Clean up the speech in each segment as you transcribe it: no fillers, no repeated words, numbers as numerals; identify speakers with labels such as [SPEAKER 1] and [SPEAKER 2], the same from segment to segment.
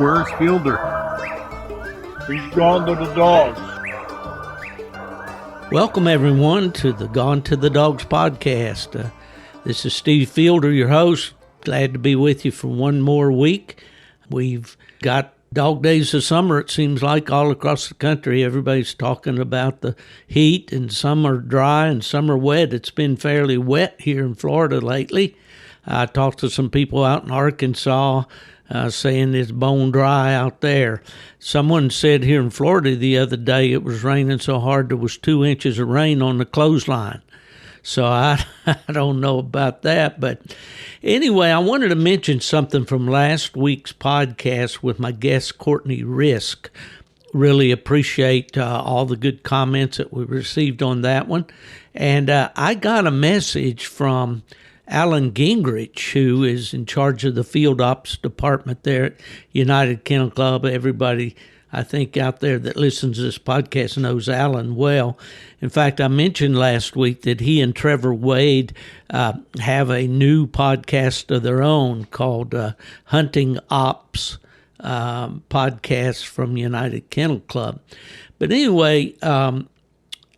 [SPEAKER 1] Where's Fielder?
[SPEAKER 2] He's gone to the dogs.
[SPEAKER 3] Welcome, everyone, to the Gone to the Dogs podcast. This is Steve Fielder, your host. Glad to be with you for one more week. We've got dog days of summer, it seems like, all across the country. Everybody's talking about the heat, and some are dry and some are wet. It's been fairly wet here in Florida lately. I talked to some people out in Arkansas saying it's bone dry out there. Someone said here in Florida the other day it was raining so hard there was 2 inches of rain on the clothesline. So I don't know about that. But anyway, I wanted to mention something from last week's podcast with my guest, Courtney Risk. Really appreciate all the good comments that we received on that one. And I got a message from Alan Gingrich, who is in charge of the field ops department there at United Kennel Club. Everybody, I think, out there that listens to this podcast knows Alan well. In fact, I mentioned last week that he and Trevor Wade have a new podcast of their own called Hunting Ops Podcast from United Kennel Club. But anyway,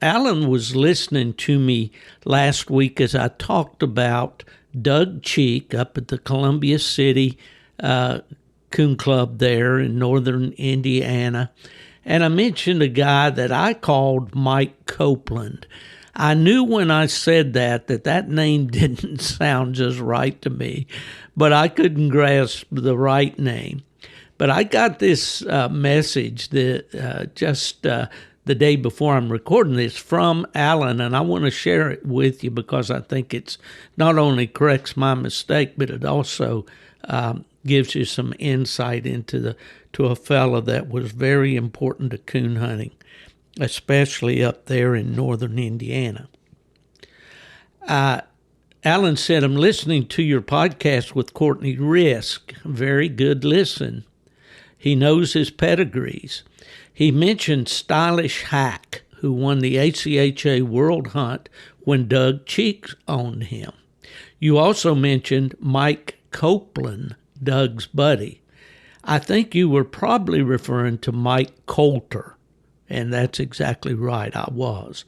[SPEAKER 3] Alan was listening to me last week as I talked about Doug Cheek up at the Columbia City Coon Club there in northern Indiana. And I mentioned a guy that I called Mike Copeland. I knew when I said that name didn't sound just right to me, but I couldn't grasp the right name. But I got this message that the day before I'm recording this from Alan, and I want to share it with you because I think it's not only corrects my mistake, but it also gives you some insight into to a fella that was very important to coon hunting, especially up there in northern Indiana. Alan said, "I'm listening to your podcast with Courtney Risk. Very good listen. He knows his pedigrees. He mentioned Stylish Hack, who won the ACHA World Hunt when Doug Cheek owned him. You also mentioned Mike Copeland, Doug's buddy. I think you were probably referring to Mike Coulter, and that's exactly right, I was.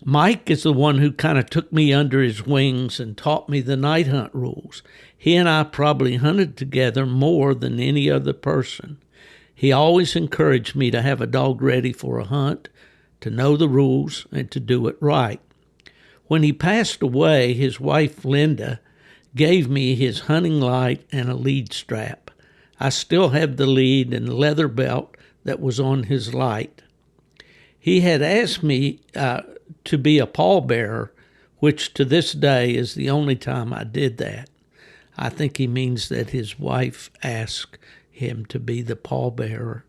[SPEAKER 3] Mike is the one who kind of took me under his wings and taught me the night hunt rules. He and I probably hunted together more than any other person. He always encouraged me to have a dog ready for a hunt, to know the rules, and to do it right. When he passed away, his wife, Linda, gave me his hunting light and a lead strap. I still have the lead and leather belt that was on his light. He had asked me to be a pallbearer, which to this day is the only time I did that. I think he means that his wife asked him to be the pallbearer.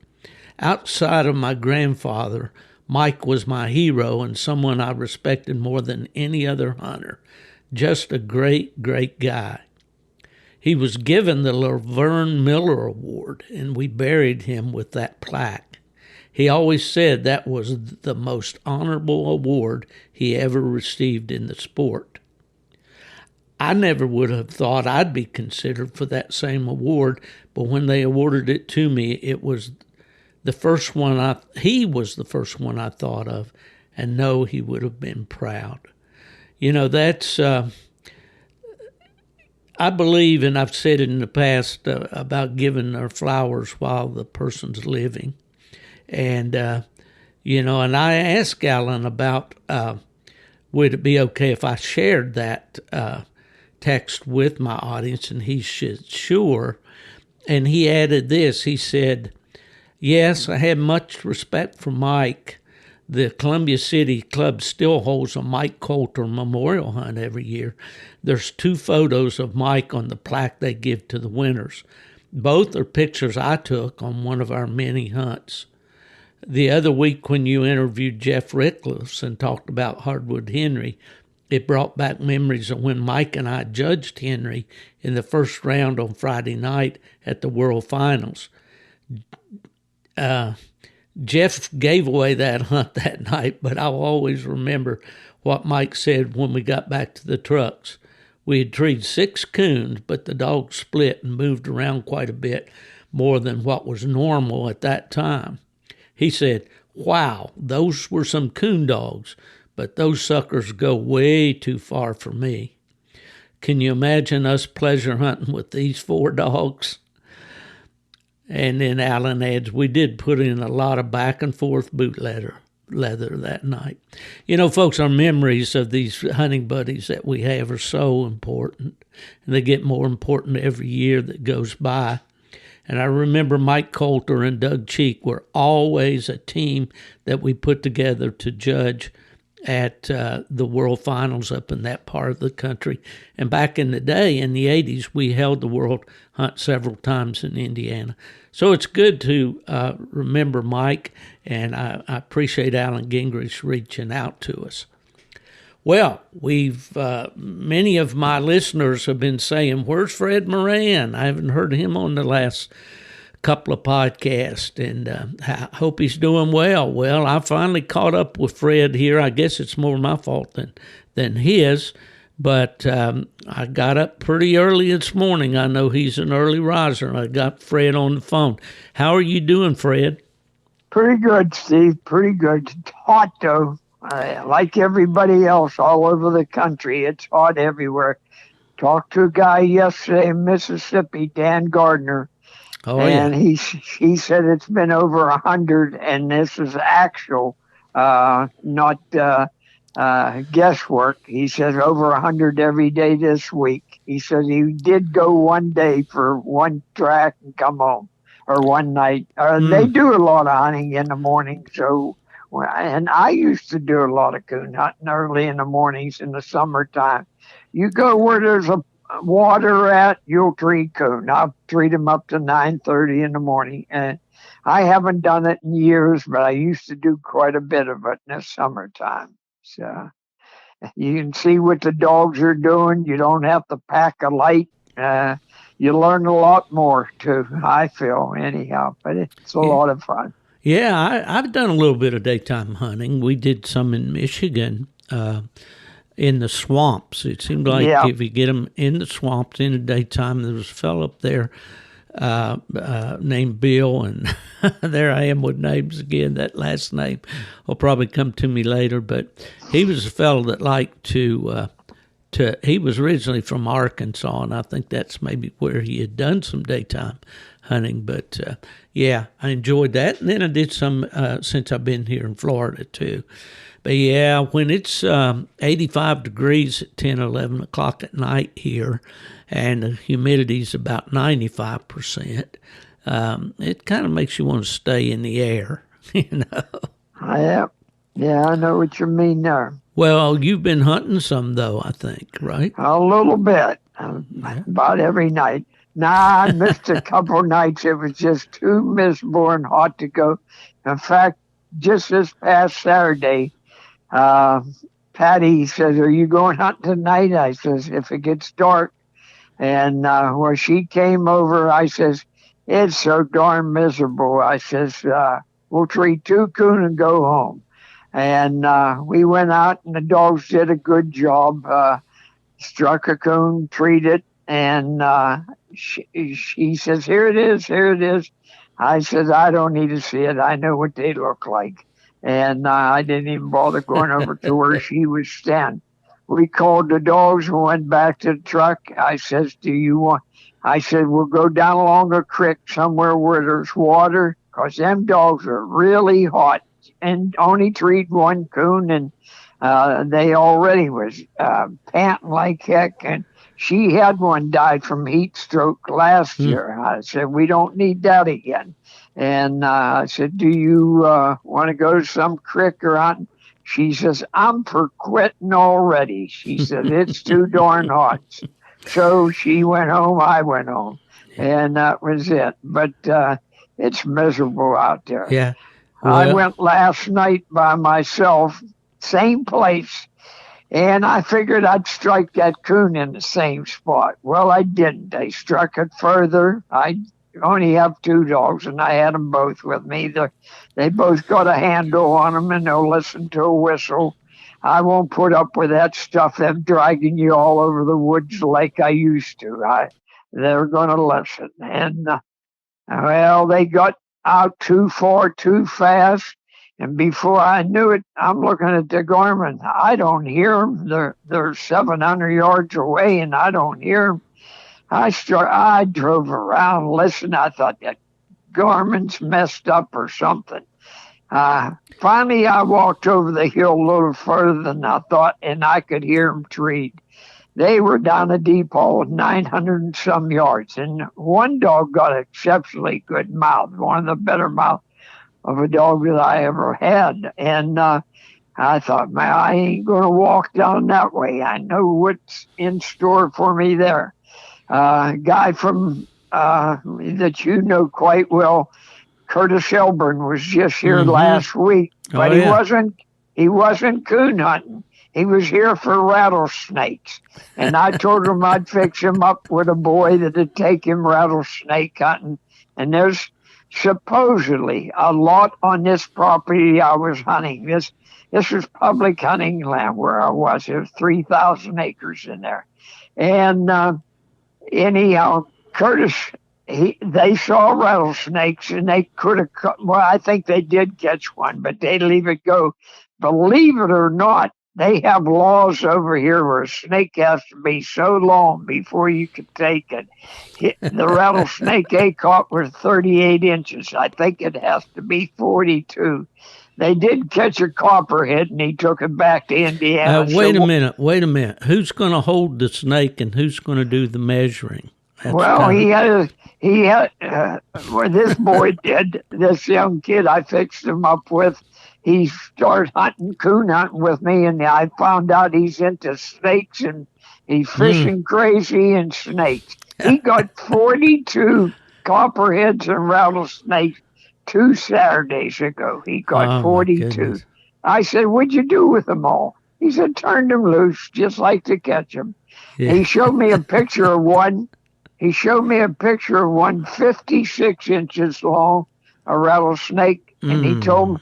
[SPEAKER 3] Outside of my grandfather, Mike was my hero and someone I respected more than any other hunter. Just a great, great guy. He was given the Laverne Miller Award, and we buried him with that plaque. He always said that was the most honorable award he ever received in the sport. I never would have thought I'd be considered for that same award, but when they awarded it to me, it was the first one he was the first one I thought of, and know he would have been proud. You know, that's, I believe, and I've said it in the past, about giving their flowers while the person's living. And, and I asked Alan about, would it be okay if I shared that text with my audience, and he said, sure. And he added this, he said, yes, I have much respect for Mike. The Columbia City Club still holds a Mike Coulter memorial hunt every year. There's 2 photos of Mike on the plaque they give to the winners. Both are pictures I took on one of our many hunts. The other week when you interviewed Jeff Rickless and talked about Hardwood Henry, it brought back memories of when Mike and I judged Henry in the first round on Friday night at the World Finals. Jeff gave away that hunt that night, but I'll always remember what Mike said when we got back to the trucks. We had treed 6 coons, but the dogs split and moved around quite a bit. more than what was normal at that time. He said, "Wow, those were some coon dogs, but those suckers go way too far for me." Can you imagine us pleasure hunting with these 4 dogs? And then Alan adds, "We did put in a lot of back and forth boot leather that night." You know, folks, our memories of these hunting buddies that we have are so important, and they get more important every year that goes by. And I remember Mike Coulter and Doug Cheek were always a team that we put together to judge at the World Finals up in that part of the country. And back in the day, in the 80s, we held the World Hunt several times in Indiana. So it's good to remember Mike, and I appreciate Alan Gingrich reaching out to us. Well, many of my listeners have been saying, "Where's Fred Moran?" I haven't heard him on the last couple of podcasts, and I hope he's doing well. Well, I finally caught up with Fred here. I guess it's more my fault than his, but I got up pretty early this morning. I know he's an early riser, and I got Fred on the phone. How are you doing, Fred?
[SPEAKER 1] Pretty good, Steve. Pretty good. It's hot, though. Like everybody else all over the country, it's hot everywhere. Talked to a guy yesterday in Mississippi, Dan Gardner, and he said it's been over 100, and this is actual, not guesswork. He says over 100 every day this week. He says he did go one day for one track and come home, or one night. They do a lot of hunting in the morning, so. And I used to do a lot of coon hunting early in the mornings in the summertime. You go where there's a water at, you'll treat coon. I'll treat them up to 9:30 in the morning. And I haven't done it in years, but I used to do quite a bit of it in the summertime. So you can see what the dogs are doing. You don't have to pack a light. You learn a lot more, too, I feel, anyhow. But it's a lot of fun.
[SPEAKER 3] Yeah, I've done a little bit of daytime hunting. We did some in Michigan in the swamps. It seemed like if you get them in the swamps in the daytime, there was a fellow up there named Bill, and there I am with names again. That last name will probably come to me later, but he was a fellow that liked to he was originally from Arkansas, and I think that's maybe where he had done some daytime hunting, but yeah, I enjoyed that. And then I did some since I've been here in Florida too. But yeah, when it's 85 degrees at 10, 11 o'clock at night here, and the humidity's about 95%, it kind of makes you want to stay in the air, you know.
[SPEAKER 1] Yeah, I know what you mean there.
[SPEAKER 3] Well, you've been hunting some, though, I think, right?
[SPEAKER 1] A little bit, about every night. Nah, I missed a couple nights. It was just too miserable and hot to go. In fact, just this past Saturday, Patty says, "Are you going hunting tonight?" I says, "If it gets dark." And when she came over, I says, "It's so darn miserable." I says, "We'll treat 2 coon and go home." And we went out, and the dogs did a good job. Struck a coon, treated, and she says, "Here it is, here it is." I says, "I don't need to see it. I know what they look like." And I didn't even bother going over to where she was standing. We called the dogs and went back to the truck. I says, I said, "We'll go down along a creek somewhere where there's water, because them dogs are really hot." And only treat 1 coon, and they already was panting like heck. And she had one died from heat stroke last year. I said, "We don't need that again." And I said, "Do you want to go to some creek or on?" She says, "I'm for quitting already." She said, "It's too darn hot." So she went home, I went home, and that was it. But it's miserable out there.
[SPEAKER 3] Yeah.
[SPEAKER 1] Well, I went last night by myself, same place, and I figured I'd strike that coon in the same spot. Well, I didn't. I struck it further. I only have 2 dogs, and I had them both with me. They both got a handle on them, and they'll listen to a whistle. I won't put up with that stuff, them dragging you all over the woods like I used to. They're going to listen. And Well, they got out too far too fast. And before I knew it, I'm looking at the Garmin. I don't hear them. They're 700 yards away, and I don't hear them. I drove around, listened. I thought that Garmin's messed up or something. Finally, I walked over the hill a little further than I thought, and I could hear them treat. They were down a deep hole, 900 and some yards, and one dog got exceptionally good mouth, one of the better mouth of a dog that I ever had. And I thought, man, I ain't going to walk down that way. I know what's in store for me there. Guy from that you know quite well, Curtis Elburn, was just here last week, but he wasn't coon hunting. He was here for rattlesnakes, and I told him I'd fix him up with a boy that'd take him rattlesnake hunting. And there's supposedly a lot on this property I was hunting. This was public hunting land where I was. There was 3,000 acres in there. And anyhow, Curtis, they saw rattlesnakes, and they could have, well, I think they did catch one, but they leave it go. Believe it or not, they have laws over here where a snake has to be so long before you can take it. The rattlesnake they caught was 38 inches. I think it has to be 42. They did catch a copperhead, and he took it back to Indiana.
[SPEAKER 3] Wait a minute. Who's going to hold the snake, and who's going to do the measuring?
[SPEAKER 1] This boy did. This young kid I fixed him up with, he started coon hunting with me, and I found out he's into snakes, and he's fishing crazy and snakes. He got 42 copperheads and rattlesnakes 2 Saturdays ago. He got 42. I said, what'd you do with them all? He said, turned them loose, just like to catch them. Yeah. He showed me a picture of one. He showed me a picture of one 56 inches long, a rattlesnake, and he told me,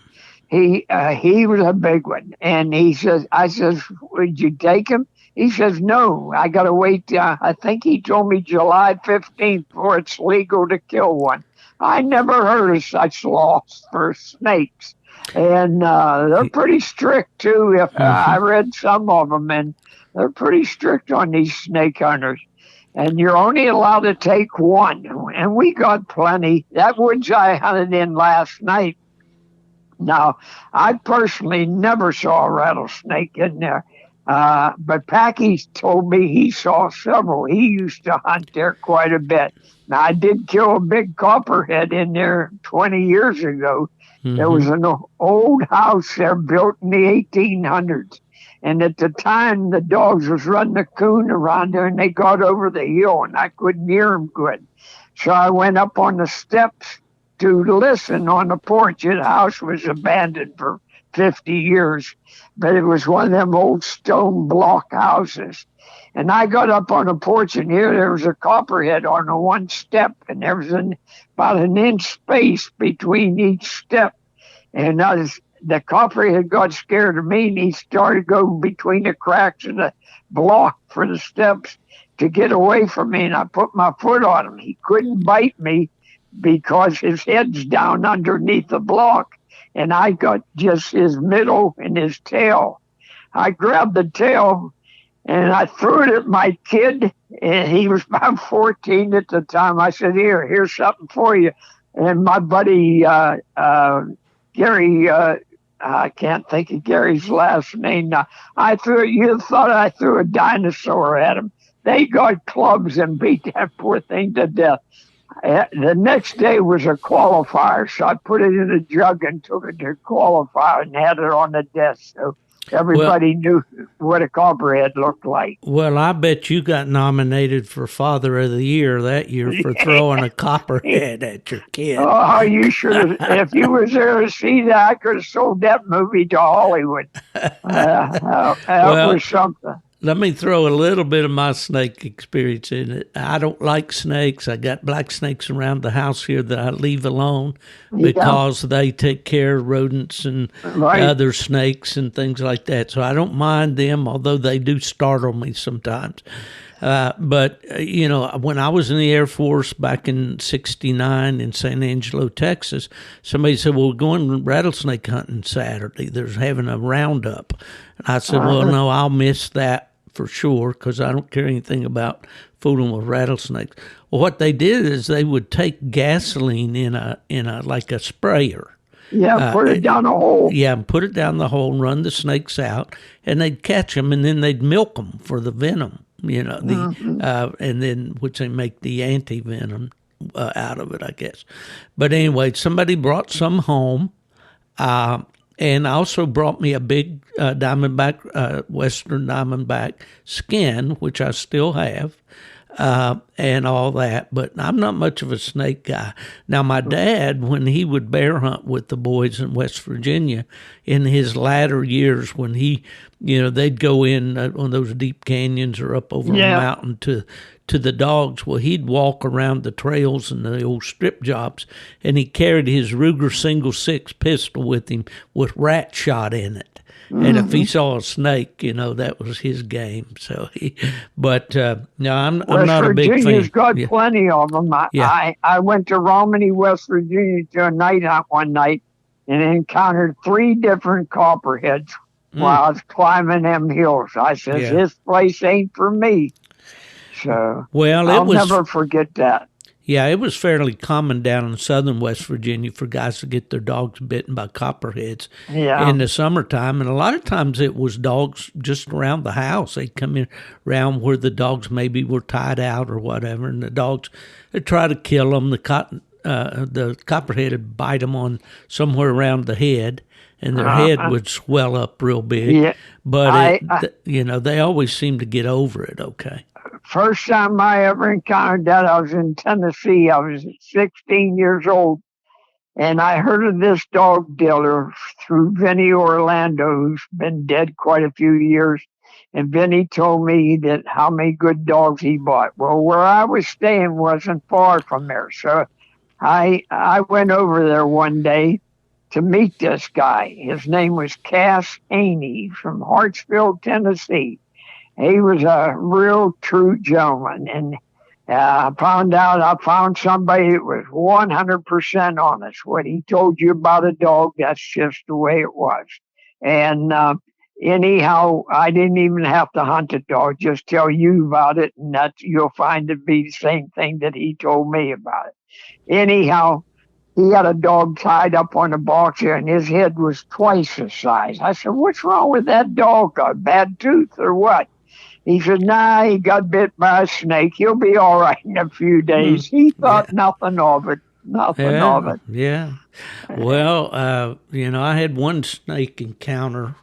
[SPEAKER 1] he was a big one. And I says, would you take him? He says, no, I got to wait. I think he told me July 15th before it's legal to kill one. I never heard of such laws for snakes. And they're pretty strict, too. I read some of them, and they're pretty strict on these snake hunters. And you're only allowed to take one. And we got plenty. That woods I hunted in last night, now, I personally never saw a rattlesnake in there, but Packy told me he saw several. He used to hunt there quite a bit. Now, I did kill a big copperhead in there 20 years ago. There was an old house there built in the 1800s. And at the time, the dogs was running a coon around there, and they got over the hill, and I couldn't hear them good. So I went up on the steps to listen on the porch. The house was abandoned for 50 years, but it was one of them old stone block houses. And I got up on the porch, and here there was a copperhead on the one step, and there was about an inch space between each step. And the copperhead got scared of me, and he started going between the cracks of the block for the steps to get away from me, and I put my foot on him. He couldn't bite me because his head's down underneath the block, and I got just his middle and his tail. I grabbed the tail, and I threw it at my kid, and he was about 14 at the time. I said, here's something for you. And my buddy, Gary, I can't think of Gary's last name now. You thought I threw a dinosaur at him. They got clubs and beat that poor thing to death. The next day was a qualifier, so I put it in a jug and took it to qualifier and had it on the desk. So everybody knew what a copperhead looked like.
[SPEAKER 3] Well, I bet you got nominated for Father of the Year that year for throwing a copperhead at your kid.
[SPEAKER 1] Oh, you should have. If you was there to see that, I could have sold that movie to Hollywood. That was something.
[SPEAKER 3] Let me throw a little bit of my snake experience in it. I don't like snakes. I got black snakes around the house here that I leave alone because they take care of rodents and other snakes and things like that. So I don't mind them, although they do startle me sometimes. But when I was in the Air Force back in '69 in San Angelo, Texas, somebody said, "Well, we're going rattlesnake hunting Saturday. There's having a roundup." And I said, "Well, no, I'll miss that for sure because I don't care anything about fooling with rattlesnakes." Well, what they did is they would take gasoline in a like a sprayer.
[SPEAKER 1] Yeah, put it down a hole.
[SPEAKER 3] Yeah, and put it down the hole and run the snakes out, and they'd catch them, and then they'd milk them for the venom, and then which they make the anti-venom out of it, I guess. But anyway, somebody brought some home, and also brought me a big diamondback, western diamondback skin, which I still have. And all that, but I'm not much of a snake guy. Now, my dad, when he would bear hunt with the boys in West Virginia in his latter years, when they'd go in on those deep canyons or up over a mountain to the dogs, well, he'd walk around the trails and the old strip jobs, and he carried his Ruger single-6 pistol with him with rat shot in it. And if he saw a snake, that was his game. So, no, I'm not a big fan.
[SPEAKER 1] West Virginia's got plenty of them. I went to Romney, West Virginia, to a night hunt one night and encountered 3 different copperheads while I was climbing them hills. I said, "This place ain't for me." So, I'll never forget that.
[SPEAKER 3] Yeah, it was fairly common down in southern West Virginia for guys to get their dogs bitten by copperheads in the summertime. And a lot of times it was dogs just around the house. They'd come in around where the dogs maybe were tied out or whatever, and the dogs would try to kill them. The copperhead would bite them on somewhere around the head, and their head would swell up real big. Yeah. But, they always seem to get over it okay.
[SPEAKER 1] First time I ever encountered that, I was in Tennessee. I was 16 years old, and I heard of this dog dealer through Vinny Orlando, who's been dead quite a few years. And Vinny told me that how many good dogs he bought. Well, where I was staying wasn't far from there, so I went over there one day to meet this guy. His name was Cass Haney from Hartsville, Tennessee. He was a real true gentleman, and I found somebody that was 100% honest. What he told you about a dog, that's just the way it was. And anyhow, I didn't even have to hunt a dog, just tell you about it, and you'll find it to be the same thing that he told me about it. Anyhow, he had a dog tied up on a box here, and his head was twice his size. I said, "What's wrong with that dog? A bad tooth or what?" He said, "Nah, he got bit by a snake. He'll be all right in a few days." He thought nothing of it. Nothing of it.
[SPEAKER 3] Yeah. Well, I had one snake encounter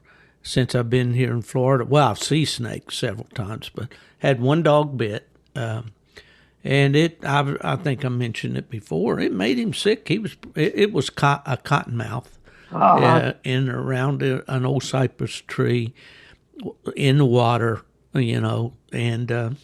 [SPEAKER 3] since I've been here in Florida. Well, I've seen snakes several times, but had one dog bit. And I think I mentioned it before. It made him sick. It was a cottonmouth in around an old cypress tree in the water. And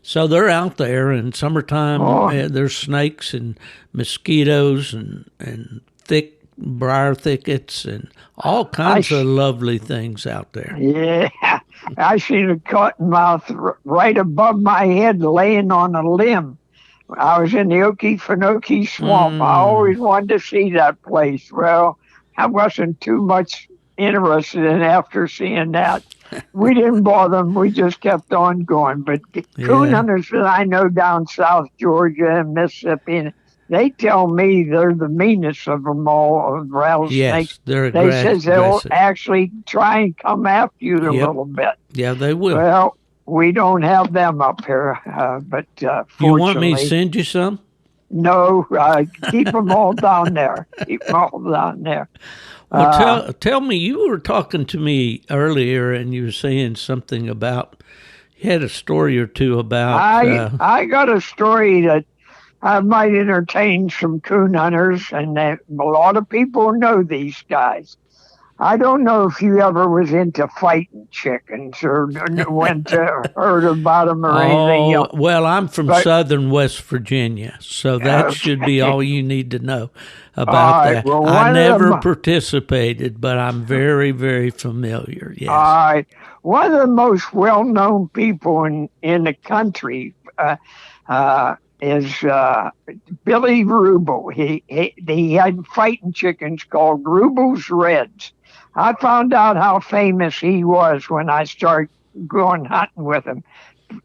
[SPEAKER 3] so they're out there in summertime. There's snakes and mosquitoes and thick briar thickets and all kinds of lovely things out there.
[SPEAKER 1] Yeah, I seen a cottonmouth right above my head laying on a limb. I was in the Okefenokee Swamp. I always wanted to see that place. Well, I wasn't too much interested in after seeing that. We didn't bother them. We just kept on going. But coon hunters that I know down South Georgia and Mississippi, they tell me they're the meanest of them all, of rattlesnakes.
[SPEAKER 3] Yes, they're
[SPEAKER 1] They says they'll actually try and come after you a little bit.
[SPEAKER 3] Yeah, they will.
[SPEAKER 1] Well, we don't have them up here, but
[SPEAKER 3] you want me to send you some?
[SPEAKER 1] No, keep them all down there. Keep them all down there.
[SPEAKER 3] Well, tell me, you were talking to me earlier, and you were saying something about, you had a story or two about...
[SPEAKER 1] I got a story that I might entertain some coon hunters, and a lot of people know these guys. I don't know if you ever was into fighting chickens or heard about them or anything else.
[SPEAKER 3] Well, I'm from southern West Virginia, so that should be all you need to know. about
[SPEAKER 1] right.
[SPEAKER 3] that.
[SPEAKER 1] Well,
[SPEAKER 3] I
[SPEAKER 1] one of
[SPEAKER 3] never
[SPEAKER 1] them.
[SPEAKER 3] participated, but I'm very, very familiar.
[SPEAKER 1] All
[SPEAKER 3] Yes.
[SPEAKER 1] right. One of the most well-known people in the country is Billy Rubel. He had fighting chickens called Rubel's Reds. I found out how famous he was when I started going hunting with him.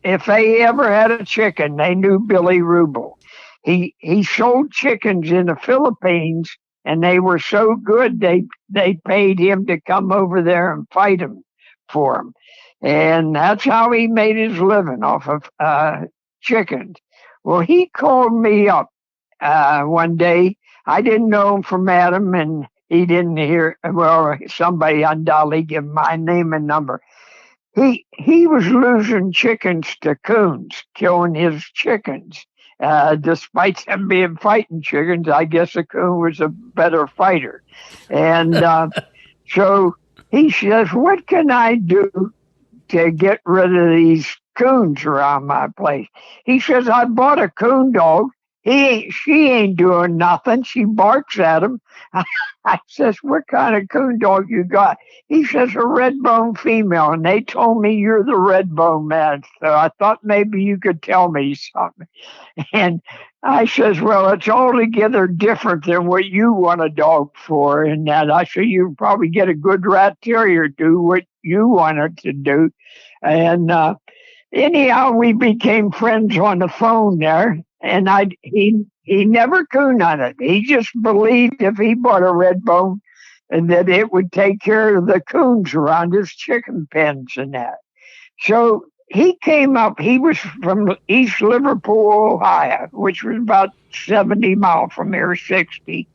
[SPEAKER 1] If they ever had a chicken, they knew Billy Rubel. He sold chickens in the Philippines, and they were so good they paid him to come over there and fight them for him, and that's how he made his living off of chickens. Well, he called me up one day. I didn't know him from Adam, and he didn't hear. Well, somebody undoubtedly gave my name and number. He was losing chickens to coons, killing his chickens. Despite them being fighting chickens, I guess a coon was a better fighter. And so he says, "What can I do to get rid of these coons around my place?" He says, "I bought a coon dog. She ain't doing nothing. She barks at him." I says, "What kind of coon dog you got?" He says, "A red bone female, and they told me you're the red bone man. So I thought maybe you could tell me something." And I says, "Well, it's altogether different than what you want a dog for." And that I said, "You probably get a good rat terrier to do what you want it to do." And anyhow, we became friends on the phone there. And he never coon hunted. He just believed if he bought a red bone, and that it would take care of the coons around his chicken pens and that. So he came up. He was from East Liverpool, Ohio, which was about 70 miles from here, 60.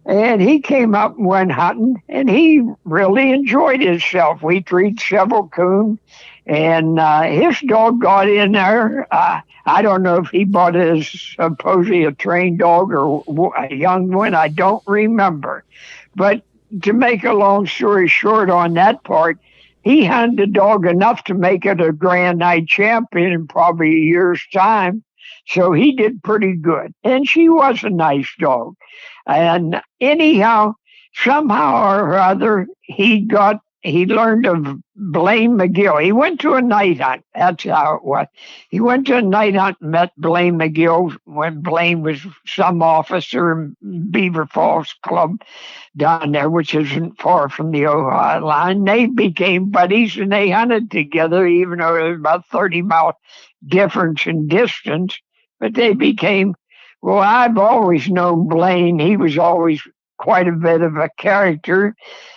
[SPEAKER 1] And he came up and went hunting, and he really enjoyed himself. We treated several coon, and his dog got in there. I don't know if he bought it as supposedly a trained dog or a young one. I don't remember. But to make a long story short on that part, he hunted the dog enough to make it a Grand Night champion in probably a year's time. So he did pretty good. And she was a nice dog. And anyhow, somehow or other, he learned of Blaine McGill. He went to a night hunt. That's how it was. He went to a night hunt and met Blaine McGill when Blaine was some officer in Beaver Falls Club down there, which isn't far from the Ohio line. They became buddies and they hunted together, even though there was about 30-mile difference in distance. But they became, well, I've always known Blaine. He was always quite a bit of a character.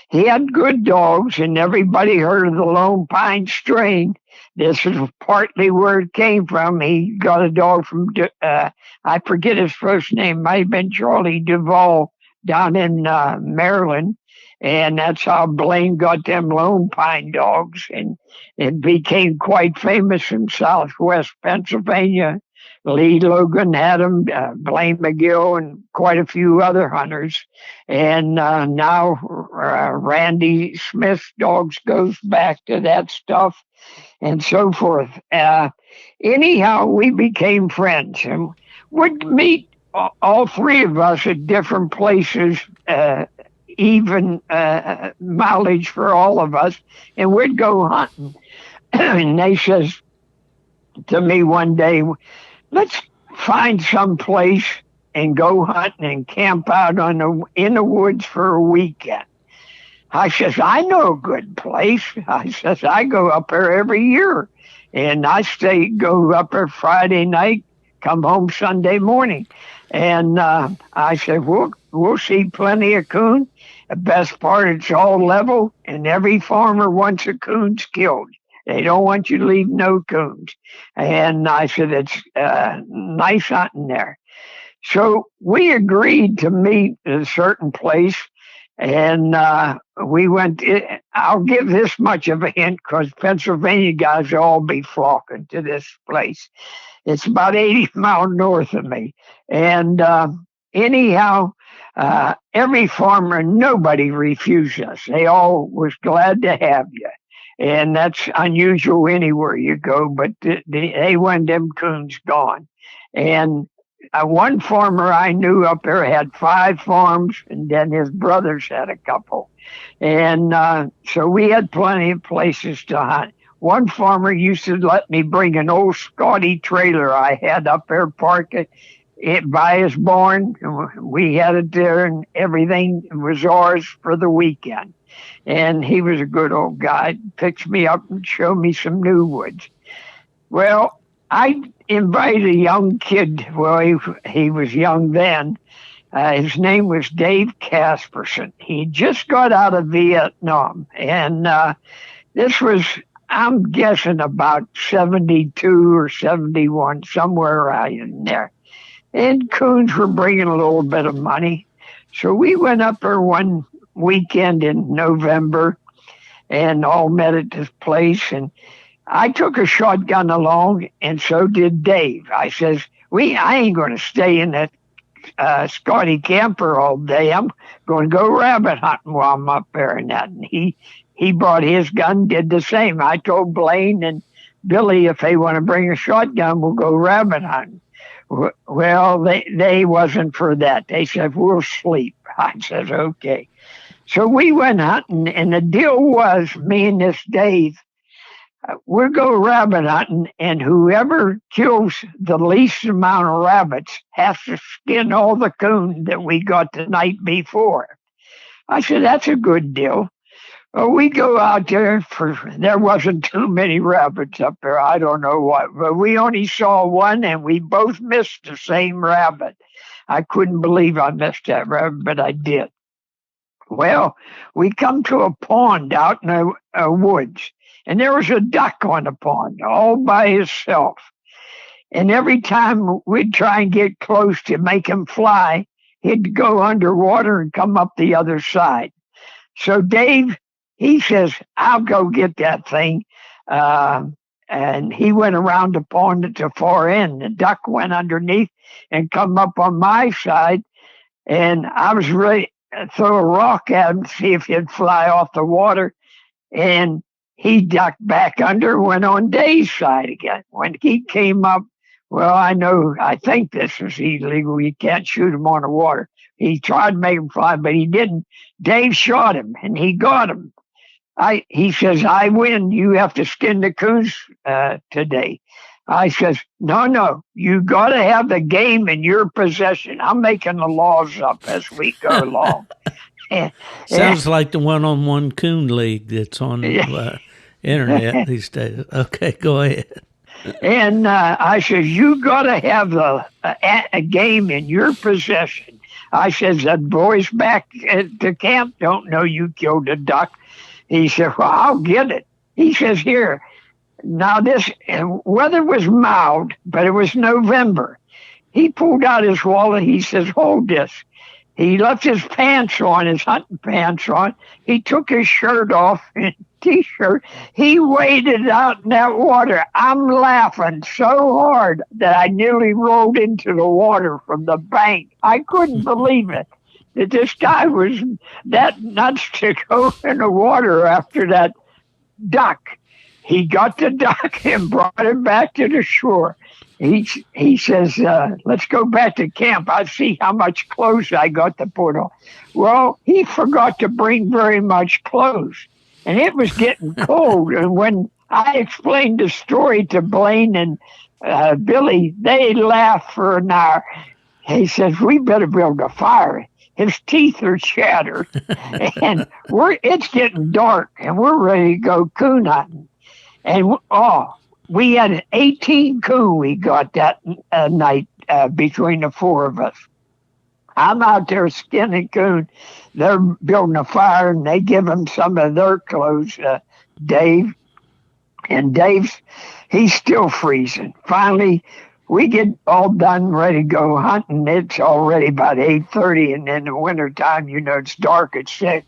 [SPEAKER 1] He had good dogs, and everybody heard of the Lone Pine strain. This is partly where it came from. He got a dog from, I forget his first name, might have been Charlie Duvall down in Maryland. And that's how Blaine got them Lone Pine dogs. And it became quite famous in southwest Pennsylvania. Lee Logan had him, Blaine McGill, and quite a few other hunters. And now Randy Smith's dogs goes back to that stuff and so forth. Anyhow, we became friends and would meet all three of us at different places, even mileage for all of us, and we'd go hunting. And they says to me one day, "Let's find some place and go hunting and camp out in the woods for a weekend." I says, "I know a good place." I says, "I go up there every year. And I go up there Friday night, come home Sunday morning." And I said, we'll see plenty of coon. The best part, it's all level, and every farmer wants a coon's killed. They don't want you to leave no coons. And I said, it's nice hunting there. So we agreed to meet at a certain place, and we went. I'll give this much of a hint because Pennsylvania guys will all be flocking to this place. It's about 80 miles north of me. And anyhow, every farmer, nobody refused us. They all was glad to have you. And that's unusual anywhere you go, but they want them coons gone. And one farmer I knew up there had 5 farms, and then his brothers had a couple. And so we had plenty of places to hunt. One farmer used to let me bring an old Scotty trailer I had up there, park it by his barn. We had it there, and everything was ours for the weekend. And he was a good old guy. Picked me up and showed me some new woods. Well, I invited a young kid. Well, he was young then. His name was Dave Casperson. He just got out of Vietnam. And this was, I'm guessing, about 72 or 71, somewhere around in there. And coons were bringing a little bit of money. So we went up there one weekend in November and all met at this place. And I took a shotgun along, and so did Dave. I says, I ain't going to stay in that Scotty camper all day. I'm going to go rabbit hunting while I'm up there and that. And he brought his gun, did the same. I told Blaine and Billy, if they want to bring a shotgun, we'll go rabbit hunting. Well, they wasn't for that. They said, we'll sleep. I said, okay. So we went hunting, and the deal was, me and this Dave, we'll go rabbit hunting, and whoever kills the least amount of rabbits has to skin all the coon that we got the night before. I said, that's a good deal. Well, we go out there there wasn't too many rabbits up there. I don't know what, but we only saw one, and we both missed the same rabbit. I couldn't believe I missed that rabbit, but I did. Well, we come to a pond out in the woods, and there was a duck on the pond all by himself. And every time we'd try and get close to make him fly, he'd go underwater and come up the other side. So Dave, he says, I'll go get that thing. And he went around the pond at the far end. The duck went underneath and come up on my side. And I was ready to throw a rock at him, see if he'd fly off the water. And he ducked back under, went on Dave's side again. When he came up, well, I think this is illegal. You can't shoot him on the water. He tried to make him fly, but he didn't. Dave shot him, and he got him. He says, I win. You have to skin the coons today. I says, no. You got to have the game in your possession. I'm making the laws up as we go along.
[SPEAKER 3] Sounds like the one-on-one coon league that's on the internet these days. Okay, go ahead.
[SPEAKER 1] And I says, you got to have a game in your possession. I says, the boys back at the camp don't know you killed a duck. He said, well, I'll get it. He says, here. Now, this weather was mild, but it was November. He pulled out his wallet. He says, hold this. He left his pants on, his hunting pants on. He took his shirt off and T-shirt. He waded out in that water. I'm laughing so hard that I nearly rolled into the water from the bank. I couldn't believe it. That this guy was that nuts to go in the water after that duck. He got the duck and brought him back to the shore. He says, let's go back to camp. I'll see how much clothes I got to put on. Well, he forgot to bring very much clothes, and it was getting cold. And when I explained the story to Blaine and Billy, they laughed for an hour. He says, we better build a fire. His teeth are shattered, and it's getting dark, and we're ready to go coon hunting. And we had 18 coon we got that night between the four of us. I'm out there skinning coon. They're building a fire, and they give him some of their clothes, Dave. And he's still freezing. Finally, we get all done, ready to go hunting. It's already about 8:30, and in the wintertime, it's dark at 6.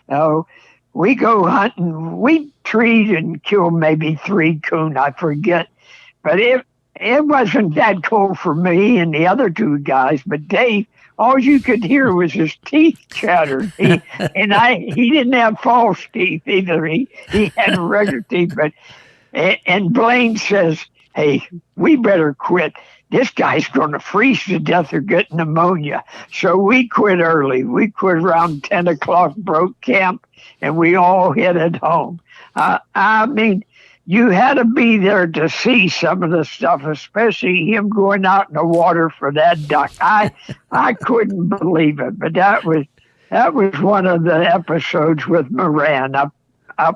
[SPEAKER 1] So we go hunting. We treat and kill maybe 3 coon, I forget. But it wasn't that cold for me and the other 2 guys. But Dave, all you could hear was his teeth chatter. He didn't have false teeth either. He had regular teeth. And Blaine says, hey, we better quit. this guy's going to freeze to death or get pneumonia. So we quit early. We quit around 10 o'clock, broke camp, and we all headed home. I mean, you had to be there to see some of the stuff, especially him going out in the water for that duck. I couldn't believe it, but that was one of the episodes with Moran up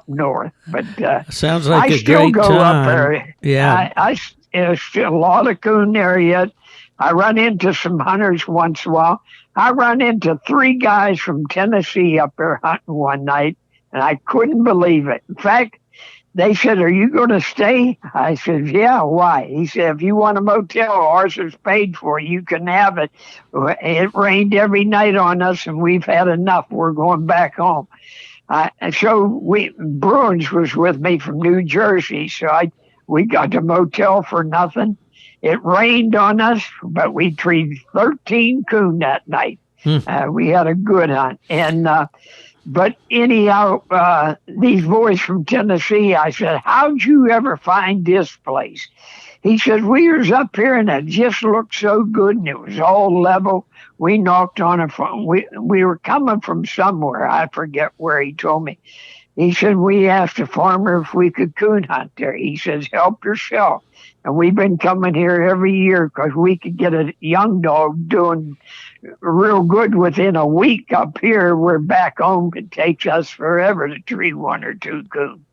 [SPEAKER 1] north. But
[SPEAKER 3] sounds like
[SPEAKER 1] I
[SPEAKER 3] a
[SPEAKER 1] still
[SPEAKER 3] great
[SPEAKER 1] go
[SPEAKER 3] time.
[SPEAKER 1] up there.
[SPEAKER 3] Yeah,
[SPEAKER 1] there's still a lot of coon there yet. I run into some hunters once in a while. I run into 3 guys from Tennessee up there hunting one night, and I couldn't believe it. In fact, they said, "Are you going to stay?" I said, "Yeah, why?" He said, "If you want a motel, ours is paid for. You can have it. It rained every night on us, and we've had enough. We're going back home." Bruins was with me from New Jersey, so we got the motel for nothing. It rained on us, but we treated 13 coon that night. We had a good hunt. But anyhow, these boys from Tennessee, I said, "How'd you ever find this place?" He said, "We was up here and it just looked so good and it was all level. We knocked on it we were coming from somewhere. I forget where," he told me. He said, "We asked a farmer if we could coon hunt there." He says, "Help yourself." And we've been coming here every year because we could get a young dog doing real good within a week up here. We're back home. It takes us forever to tree 1 or 2 coon.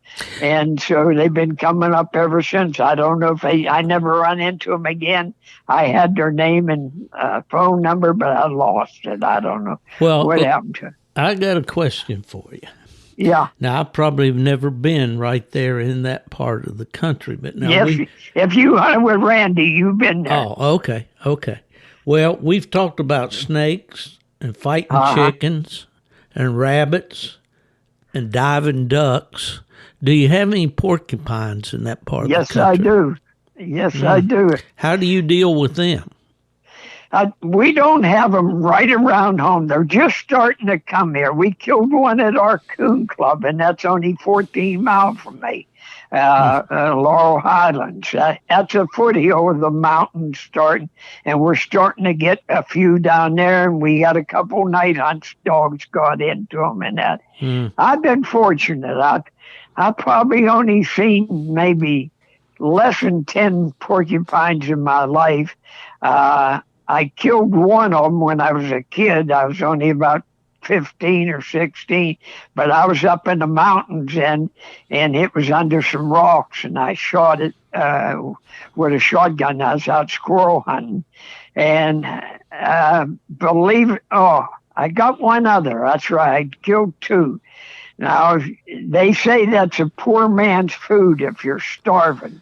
[SPEAKER 1] And so they've been coming up ever since. I don't know if I never run into them again. I had their name and phone number, but I lost it. I don't know what happened to it.
[SPEAKER 3] I got a question for you.
[SPEAKER 1] Yeah.
[SPEAKER 3] Now, I probably have never been right there in that part of the country, but now
[SPEAKER 1] if you hunted with Randy, you've been there.
[SPEAKER 3] Oh, okay. Well, we've talked about snakes and fighting chickens and rabbits and diving ducks. Do you have any porcupines in that part of the country?
[SPEAKER 1] Yes, I do.
[SPEAKER 3] How do you deal with them?
[SPEAKER 1] We don't have them right around home. They're just starting to come here. We killed one at our coon club, and that's only 14 miles from me, Laurel Highlands. That's a foothill of the mountains starting, and we're starting to get a few down there, and we got a couple night hunts. Dogs got into them and that. I've been fortunate. I've probably only seen maybe less than 10 porcupines in my life. I killed one of them when I was a kid. I was only about 15 or 16, but I was up in the mountains and it was under some rocks, and I shot it with a shotgun. I was out squirrel hunting, and I got one other. That's right. I killed 2. Now, they say that's a poor man's food if you're starving.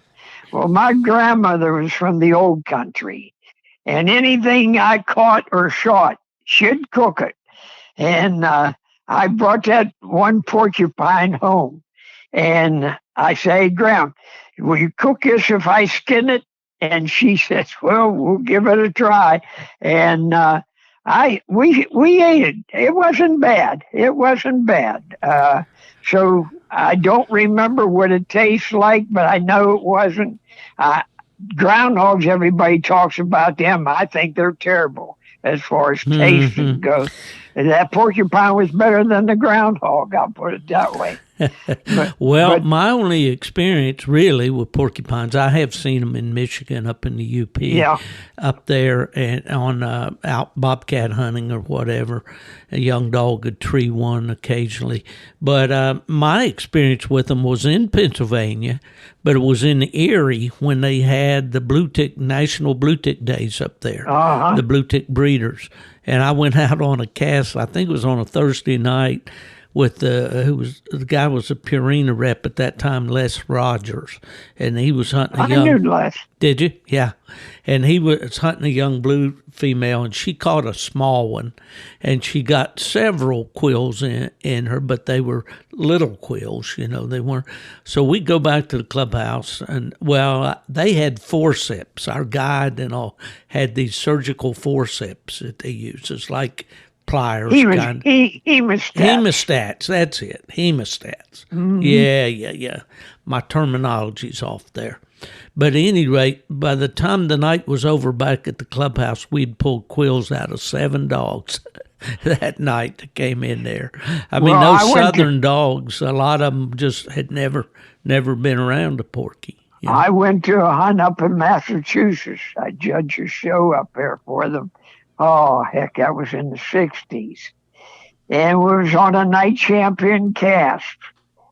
[SPEAKER 1] Well, my grandmother was from the old country, and anything I caught or shot, she'd cook it. And I brought that one porcupine home, and I say, "Grandma, will you cook this if I skin it?" And she says, "Well, we'll give it a try." And we ate it. It wasn't bad. So I don't remember what it tastes like, but I know it wasn't. Groundhogs, everybody talks about them. I think they're terrible as far as taste goes. That porcupine was better than the groundhog, I'll put it that way.
[SPEAKER 3] But my only experience really with porcupines, I have seen them in Michigan, up in the UP, up there and on out bobcat hunting or whatever. A young dog would tree one occasionally. But my experience with them was in Pennsylvania, but it was in Erie when they had the National Blue Tick Days up there, the blue tick breeders. And I went out on a cast, I think it was on a Thursday night, with the guy was a Purina rep at that time, Les Rogers, and he was hunting a young.
[SPEAKER 1] I knew Les.
[SPEAKER 3] Did you? Yeah, and he was hunting a young blue female, and she caught a small one, and she got several quills in her, but they were little quills, they weren't. So we go back to the clubhouse, and they had forceps. Our guide and all had these surgical forceps that they use. It's like pliers.
[SPEAKER 1] Hemostats.
[SPEAKER 3] Hemostats, that's it. Hemostats.
[SPEAKER 1] Mm-hmm.
[SPEAKER 3] Yeah. My terminology's off there. But at any rate, by the time the night was over back at the clubhouse, we'd pulled quills out of 7 dogs that night that came in there. I mean, those southern dogs, a lot of them just had never been around a porky. You know?
[SPEAKER 1] I went to a hunt up in Massachusetts. I judged a show up there for them. Oh, heck, that was in the 60s. And we was on a night champion cast.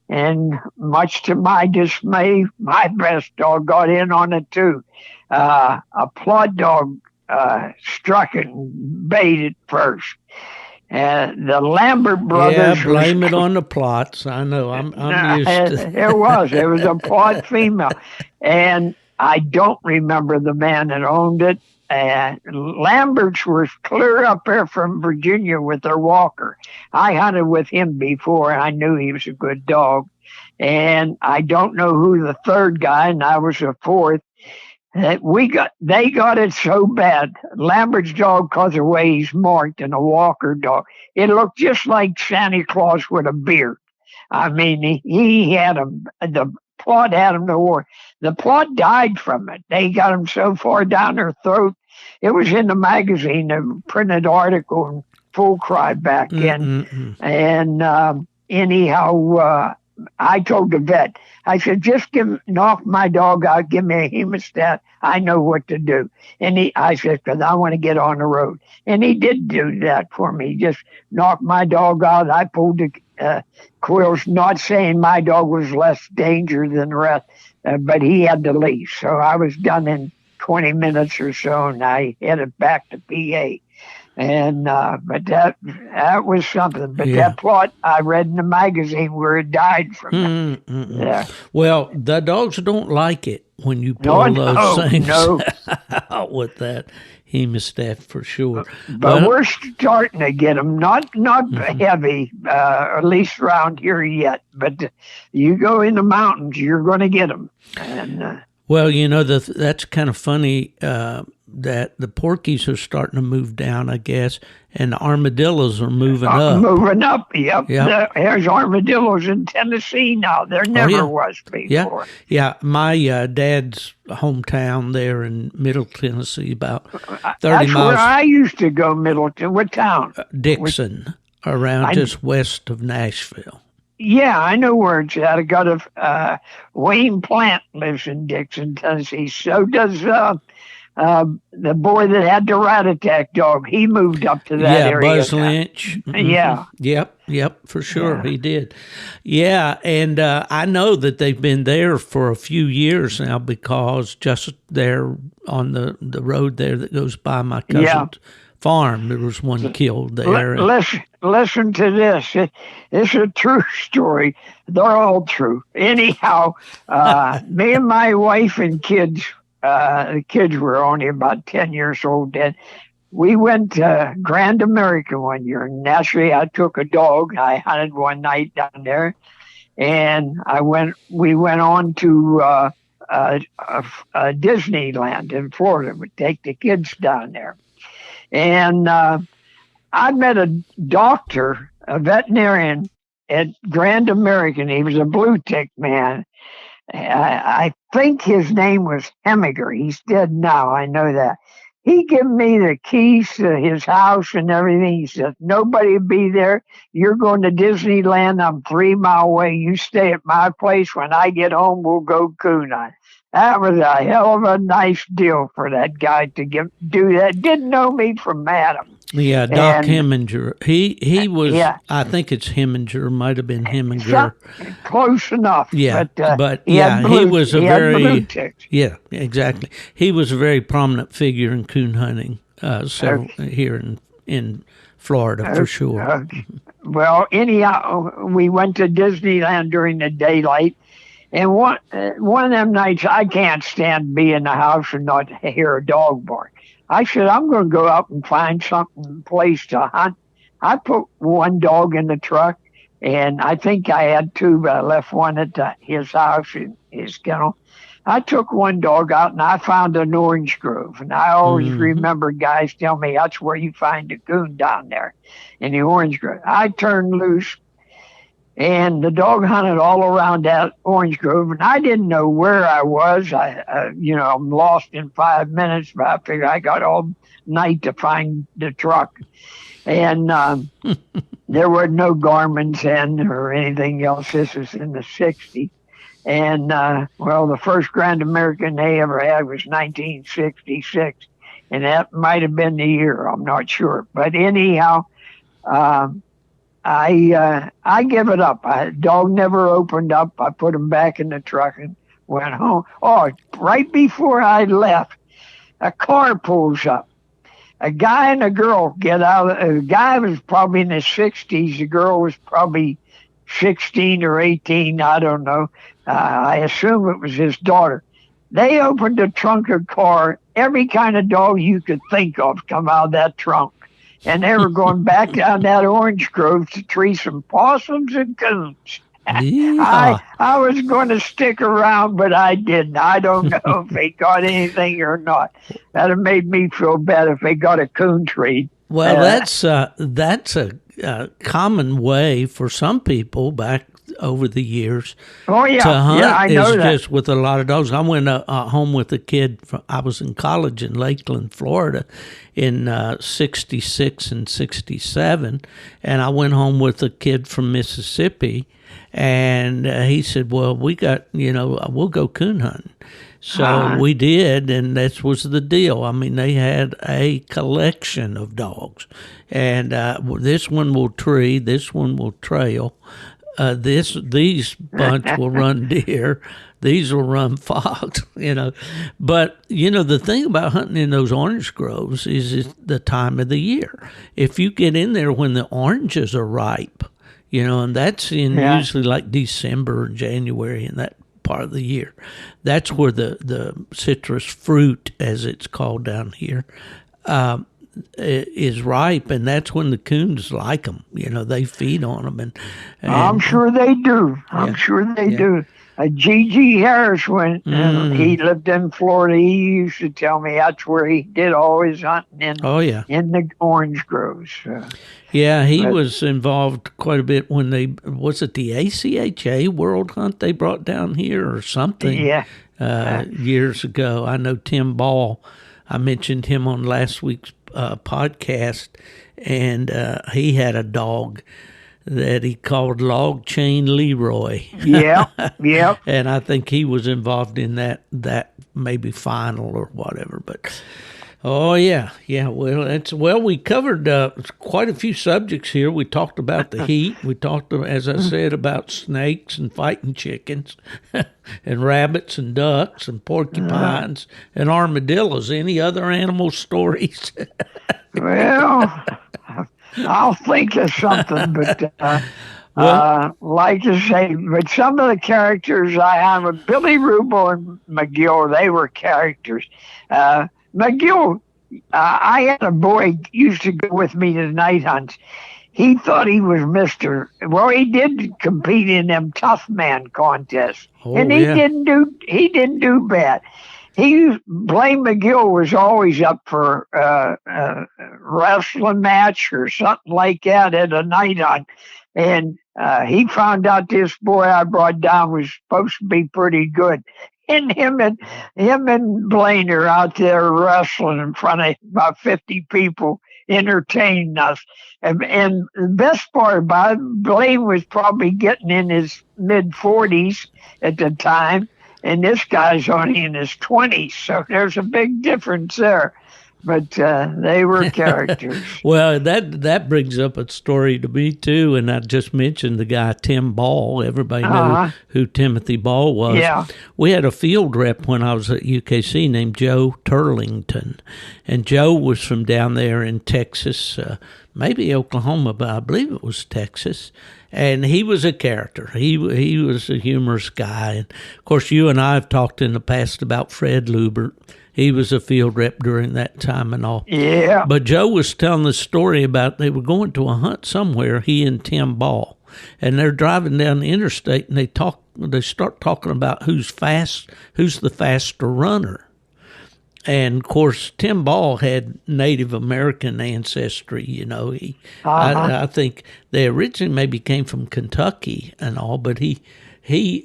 [SPEAKER 1] And much to my dismay, my best dog got in on it too. A plot dog struck it and baited first. The Lambert brothers.
[SPEAKER 3] Yeah, blame it on the plots. I know. I'm used to.
[SPEAKER 1] It was a plot female, and I don't remember the man that owned it. Lamberts were clear up there from Virginia with their walker. I hunted with him before, and I knew he was a good dog. And I don't know who the third guy, and I was the fourth. They got it so bad. Lambert's dog, because of the way he's marked, and a walker dog, it looked just like Santa Claus with a beard. I mean, he had him. The plot had him to war. The plot died from it. They got him so far down their throat. It was in the magazine, a printed article in full cry back then. And anyhow, I told the vet, I said, just knock my dog out, give me a hemostat. I know what to do. And I said, because I want to get on the road. And he did do that for me. He just knocked my dog out. I pulled the quills, not saying my dog was less danger than the rest, but he had the leash. So I was done in 20 minutes or so, and I headed back to PA. And but that was something. But that plot I read in the magazine where it died from. Yeah.
[SPEAKER 3] Well, the dogs don't like it when you pull those things out with that hemostat for sure.
[SPEAKER 1] But we're starting to get them. Not heavy, at least around here yet. But you go in the mountains, you're going to get them. And
[SPEAKER 3] well, you know, that's kind of funny. That the porkies are starting to move down, I guess, and the armadillos are moving up.
[SPEAKER 1] Moving up, yep. There's armadillos in Tennessee now. There never was before.
[SPEAKER 3] Yeah. My dad's hometown there in Middle Tennessee, about 30
[SPEAKER 1] That's
[SPEAKER 3] miles.
[SPEAKER 1] Where I used to go, Middleton. What town?
[SPEAKER 3] Dixon, around just west of Nashville.
[SPEAKER 1] Yeah, I know where it's at. I got Wayne Plant lives in Dixon, Tennessee. So does the boy that had the rat attack dog. He moved up to that area.
[SPEAKER 3] Yeah, Buzz Lynch.
[SPEAKER 1] Yeah.
[SPEAKER 3] Yep, for sure. He did. Yeah, and I know that they've been there for a few years now because just there on the road there that goes by my cousin's farm, there was one killed there.
[SPEAKER 1] Listen to this. It's a true story. They're all true. Anyhow, me and my wife and kids, the kids were only about 10 years old then. We went to Grand American one year. Naturally, I took a dog. I hunted one night down there, and we went on to Disneyland in Florida. We'd take the kids down there. And I met a doctor, a veterinarian at Grand American. He was a blue tick man. I think his name was Hemiger. He's dead now. I know that. He gave me the keys to his house and everything. He said, nobody will be there. You're going to Disneyland. I'm 3 miles away. You stay at my place. When I get home, we'll go coon hunt. That was a hell of a nice deal for that guy to do that. Didn't know me from Adam.
[SPEAKER 3] Yeah, Doc Heminger. He was, I think it's Heminger, might have been Heminger.
[SPEAKER 1] Close enough.
[SPEAKER 3] Yeah, but he was a very, exactly. He was a very prominent figure in coon hunting here in Florida for sure.
[SPEAKER 1] Well, anyhow, we went to Disneyland during the daylight. And one of them nights, I can't stand being in the house and not hear a dog bark. I said, I'm going to go out and find something place to hunt. I put one dog in the truck, and I think I had 2, but I left one at his house in his kennel. I took one dog out and I found an orange grove. And I always remember guys tell me that's where you find a coon down there in the orange grove. I turned loose and the dog hunted all around that orange grove. And I didn't know where I was. I'm lost in 5 minutes, but I figured I got all night to find the truck. And there were no Garmin's in or anything else. This was in the 60s. And, the first Grand American they ever had was 1966. And that might have been the year. I'm not sure. But anyhow, I give it up. Dog never opened up. I put him back in the truck and went home. Oh, right before I left, a car pulls up. A guy and a girl get out. The guy was probably in his 60s. The girl was probably 16 or 18. I don't know. I assume it was his daughter. They opened the trunk of the car. Every kind of dog you could think of come out of that trunk. And they were going back down that orange grove to tree some possums and coons.
[SPEAKER 3] Yeah.
[SPEAKER 1] I was going to stick around, but I didn't. I don't know if they got anything or not. That have made me feel bad if they got a coon tree.
[SPEAKER 3] Well, that's a common way for some people back over the years.
[SPEAKER 1] Oh yeah,
[SPEAKER 3] to hunt.
[SPEAKER 1] Yeah, I know that.
[SPEAKER 3] Just with a lot of dogs. I went home with a kid. I was in college in Lakeland, Florida, in '66 and '67, and I went home with a kid from Mississippi. And he said, well, we'll go coon hunting. So we did, and that was the deal. I mean, they had a collection of dogs. And this one will tree, this one will trail. These bunch will run deer. These will run fox, But, the thing about hunting in those orange groves is it's the time of the year. If you get in there when the oranges are ripe, and that's in usually like December or January in that part of the year. That's where the citrus fruit, as it's called down here, is ripe, and that's when the coons like them. They feed on them. And
[SPEAKER 1] I'm sure they do. I'm sure they do. G.G. Harris, when he lived in Florida, he used to tell me that's where he did all his hunting in the orange groves.
[SPEAKER 3] He was involved quite a bit when was it the ACHA World Hunt they brought down here or something years ago. I know Tim Ball, I mentioned him on last week's podcast, and he had a dog that he called Log Chain Leroy. Yeah. And I think he was involved in that maybe final or whatever. But we covered quite a few subjects here. We talked about the heat. We talked, as I said, about snakes and fighting chickens, and rabbits and ducks and porcupines and armadillos. Any other animal stories?
[SPEAKER 1] Well, I'll think of something, but like to say, but some of the characters I have with Billy Ruble and McGill, they were characters. McGill, I had a boy used to go with me to night hunts. He thought he was he did compete in them tough man contests, and he didn't do bad. Blaine McGill was always up for a wrestling match or something like that at a night hunt. And he found out this boy I brought down was supposed to be pretty good. And him and Blaine are out there wrestling in front of about 50 people, entertaining us. And the best part about it, Blaine was probably getting in his mid-40s at the time. And this guy's only in his 20s, so there's a big difference there. But they were characters.
[SPEAKER 3] Well, that brings up a story to me, too. And I just mentioned the guy, Tim Ball. Everybody knew who Timothy Ball was. Yeah. We had a field rep when I was at UKC named Joe Turlington. And Joe was from down there in Texas, maybe Oklahoma, but I believe it was Texas. And he was a character. He was a humorous guy. And, of course, you and I have talked in the past about Fred Lubert. He was a field rep during that time and all. Yeah. But Joe was telling the story about they were going to a hunt somewhere, he and Tim Ball. and they're driving down the interstate, and they start talking about who's the faster runner. And of course, Tim Ball had Native American ancestry. I think they originally maybe came from Kentucky and all, but he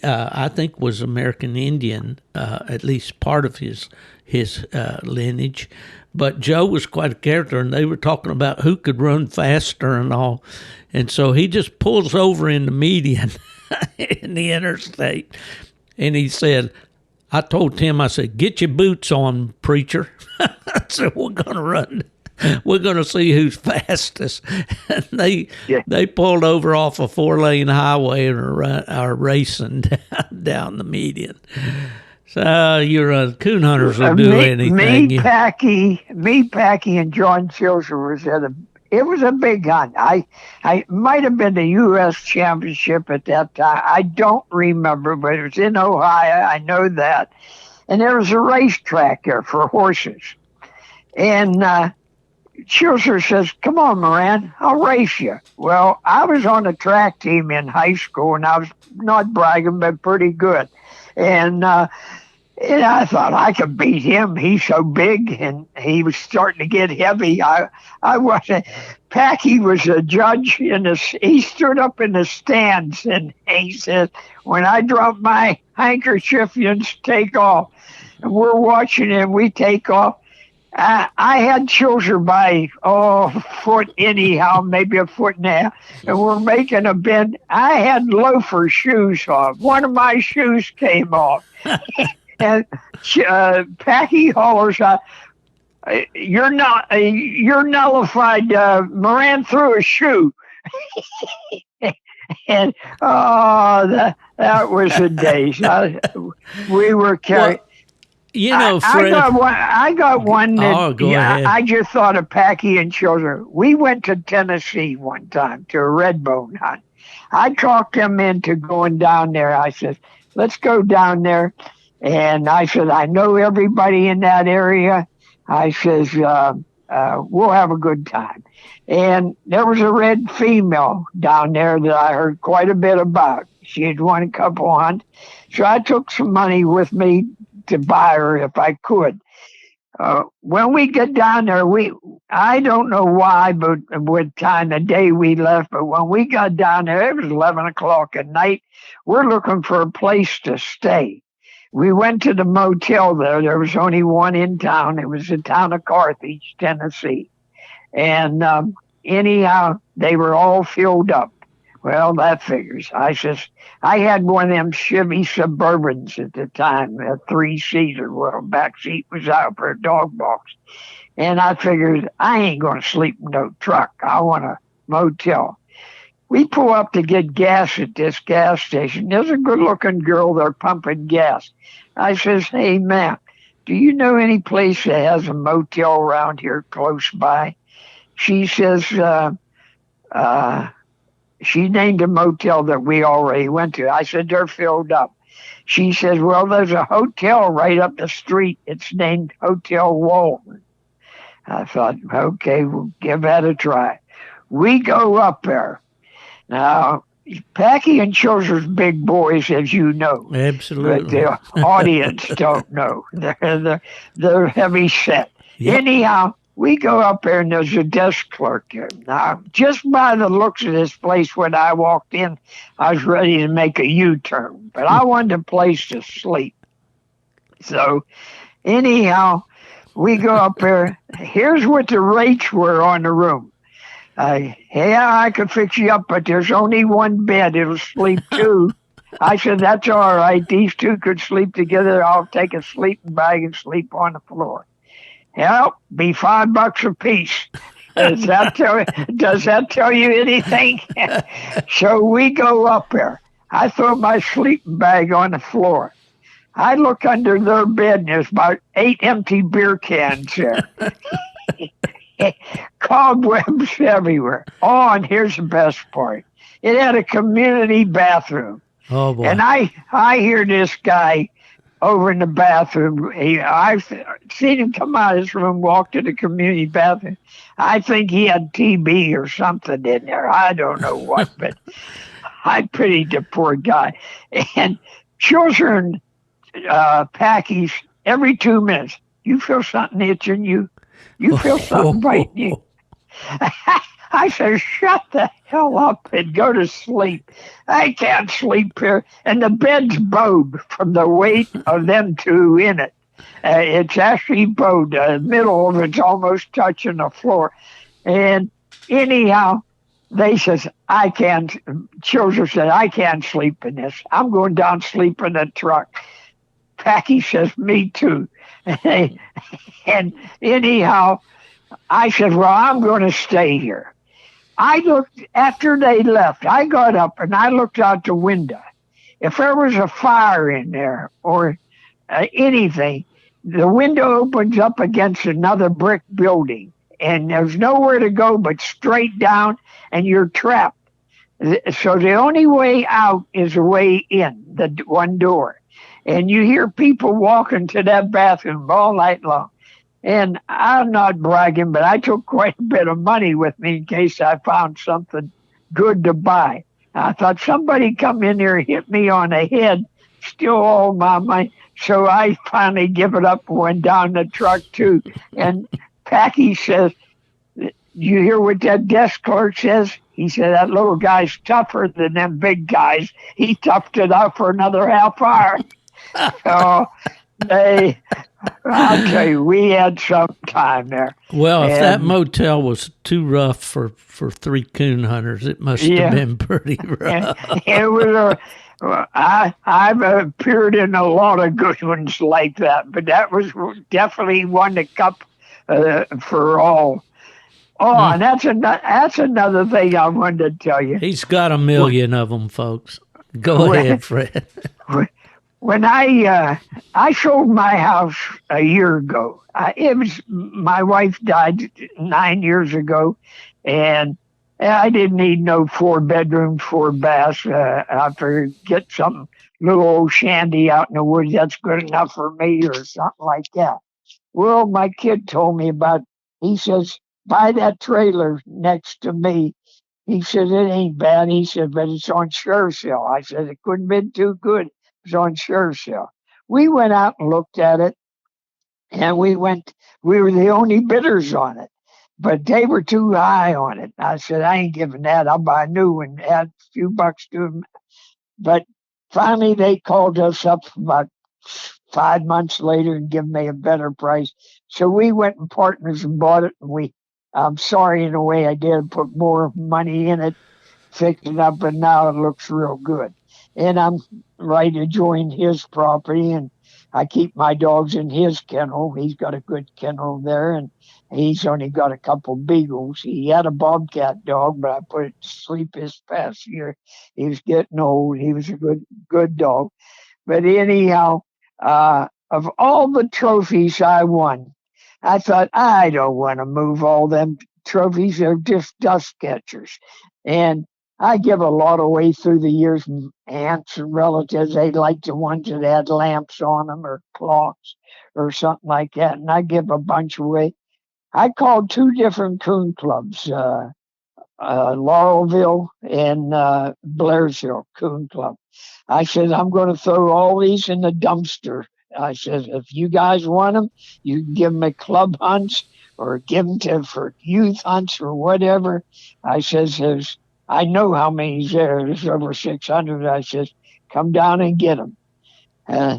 [SPEAKER 3] I think was American Indian, at least part of his lineage. But Joe was quite a character, and they were talking about who could run faster and all. And so he just pulls over in the median in the interstate, and he said, I told Tim, I said, get your boots on, preacher. I said, we're going to run. We're going to see who's fastest. And they pulled over off a 4-lane highway and are racing down the median. So your coon hunters will do anything.
[SPEAKER 1] Me, Packy, and John Chilser was it was a big hunt. I might have been the U.S. championship at that time. I don't remember, but it was in Ohio. I know that. And there was a racetrack there for horses. And Chilser says, come on, Moran, I'll race you. Well, I was on the track team in high school, and I was not bragging, but pretty good. And I thought I could beat him. He's so big, and he was starting to get heavy. I wasn't. Packy was a judge he stood up in the stands, and he said, when I drop my handkerchief, you take off. And we're watching him. We take off. I had Chilser by a foot anyhow, maybe a foot and a half, and we're making a bend. I had loafer shoes on. One of my shoes came off. And Packy hollers, you're nullified. Moran threw a shoe. And that was the days. We were carrying.
[SPEAKER 3] Fred.
[SPEAKER 1] I got one that
[SPEAKER 3] go ahead.
[SPEAKER 1] I just thought of Packy and children. We went to Tennessee one time to a redbone hunt. I talked them into going down there. I said, let's go down there. And I said, I know everybody in that area. I says, we'll have a good time. And there was a red female down there that I heard quite a bit about. She had won a couple hunts. So I took some money with me to buy her if I could. When we get down there, I don't know why, but what time the day we left, but when we got down there, it was 11 o'clock at night. We're looking for a place to stay. We went to the motel there. There was only one in town. It was the town of Carthage, Tennessee. And anyhow, they were all filled up. Well, that figures. I had one of them Chevy Suburbans at the time, a 3-seater. Well, back seat was out for a dog box. And I figured, I ain't going to sleep in no truck. I want a motel. We pull up to get gas at this gas station. There's a good-looking girl there pumping gas. I says, hey, ma'am, do you know any place that has a motel around here close by? She says, she named a motel that we already went to. I said, they're filled up. She says, well, there's a hotel right up the street. It's named Hotel Walton. I thought, okay, we'll give that a try. We go up there. Now, Packy and Chilser's big boys, as you know.
[SPEAKER 3] Absolutely.
[SPEAKER 1] But the audience don't know. They're heavy set. Yep. Anyhow, we go up there, and there's a desk clerk there. Now, just by the looks of this place, when I walked in, I was ready to make a U-turn. But I wanted a place to sleep. So, anyhow, we go up there. Here's what the rates were on the room. I could fix you up, but there's only one bed. It'll sleep two. I said, that's all right. These two could sleep together. I'll take a sleeping bag and sleep on the floor. Well, be $5 a piece. Does that tell you anything? So we go up there. I throw my sleeping bag on the floor. I look under their bed, and there's about 8 empty beer cans there. Cobwebs everywhere. Oh, and here's the best part. It had a community bathroom.
[SPEAKER 3] Oh, boy.
[SPEAKER 1] And I hear this guy over in the bathroom. I've seen him come out of his room, walk to the community bathroom. I think he had TB or something in there. I don't know what, but I pitied the poor guy. And children, packies, every 2 minutes, you feel something itching you? You feel something biting you? I said, shut the hell up and go to sleep. I can't sleep here. And the bed's bowed from the weight of them two in it. It's actually bowed. The middle of it's almost touching the floor. And anyhow, they says, I can't, children said, I can't sleep in this. I'm going down sleep in the truck. Packy says, me too. And anyhow, I said, well, I'm going to stay here. I looked, after they left, I got up and I looked out the window. If there was a fire in there or anything, the window opens up against another brick building and there's nowhere to go but straight down and you're trapped. So the only way out is the way in, the one door. And you hear people walking to that bathroom all night long. And I'm not bragging, but I took quite a bit of money with me in case I found something good to buy. I thought somebody come in here and hit me on the head, steal all my money. So I finally give it up and went down the truck too. And Packy says, you hear what that desk clerk says? He said, that little guy's tougher than them big guys. He toughed it out for another half hour. So I'll tell you, we had some time there.
[SPEAKER 3] Well, if that motel was too rough for 3 coon hunters, it must have been pretty rough.
[SPEAKER 1] It was I've appeared in a lot of good ones like that, but that was definitely one that cup for all. Oh, and that's another thing I wanted to tell you.
[SPEAKER 3] He's got a million of them, folks. Go ahead, Fred.
[SPEAKER 1] When I sold my house a year ago, my wife died 9 years ago, and I didn't need no 4 bedrooms, 4 baths. I figured get some little old shanty out in the woods. That's good enough for me, or something like that. Well, my kid told me about. He says, buy that trailer next to me. He said, it ain't bad. He said, but it's on share sale. I said, it couldn't have been too good. It was on share sale. We went out and looked at it, and we were the only bidders on it, but they were too high on it. I said, I ain't giving that. I'll buy a new one, add a few bucks to them. But finally, they called us up about 5 months later and give me a better price. So we went in partners and bought it, and I'm sorry in a way I did put more money in it, fixed it up, and now it looks real good. And I'm ready to join his property, and I keep my dogs in his kennel. He's got a good kennel there, and he's only got a couple beagles. He had a bobcat dog, but I put it to sleep this past year. He was getting old. He was a good dog. But anyhow, of all the trophies I won, I thought, I don't want to move all them trophies. They're just dust catchers. And I give a lot away through the years. Aunts and relatives, they like the ones that had lamps on them or clocks or something like that. And I give a bunch away. I called 2 different coon clubs, Laurelville and Blairsville Coon Club. I said, I'm going to throw all these in the dumpster. I said, if you guys want them, you can give them at club hunts or give them for youth hunts or whatever. I says, I know how many's there. There's over 600. I says, come down and get them.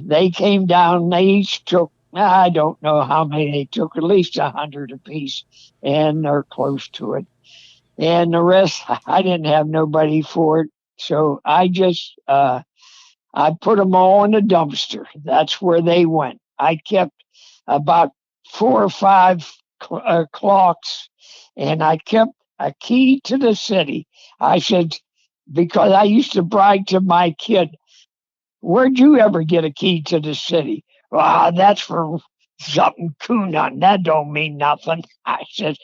[SPEAKER 1] They came down. They each took, I don't know how many they took, at least 100 apiece, and they're close to it. And the rest, I didn't have nobody for it. So I just, I put them all in the dumpster. That's where they went. I kept about 4 or 5 clocks, and I kept a key to the city. I said, because I used to brag to my kid, where'd you ever get a key to the city? Well, that's for something coon hunting. That don't mean nothing. I said,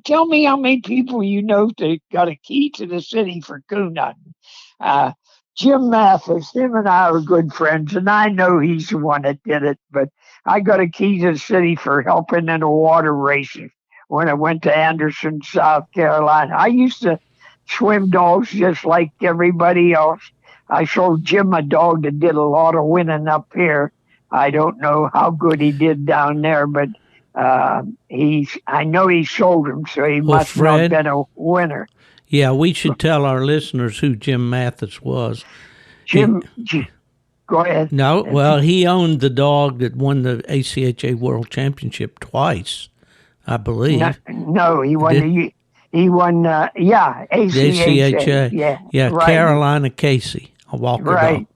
[SPEAKER 1] tell me how many people you know that got a key to the city for coon hunting. Jim Mathis, him and I are good friends, and I know he's the one that did it, but I got a key to the city for helping in the water races when I went to Anderson, South Carolina. I used to swim dogs just like everybody else. I sold Jim a dog that did a lot of winning up here. I don't know how good he did down there, but I know he sold him, so he
[SPEAKER 3] Well,
[SPEAKER 1] must not have
[SPEAKER 3] Fred,
[SPEAKER 1] been a winner.
[SPEAKER 3] yeah, we should tell our listeners who Jim Mathis was.
[SPEAKER 1] Jim, go ahead.
[SPEAKER 3] No, well, he owned the dog that won the ACHA World Championship twice, I believe.
[SPEAKER 1] No, he won. ACHA.
[SPEAKER 3] The ACHA.
[SPEAKER 1] Yeah, right.
[SPEAKER 3] Carolina Casey, a Walker
[SPEAKER 1] right.
[SPEAKER 3] dog.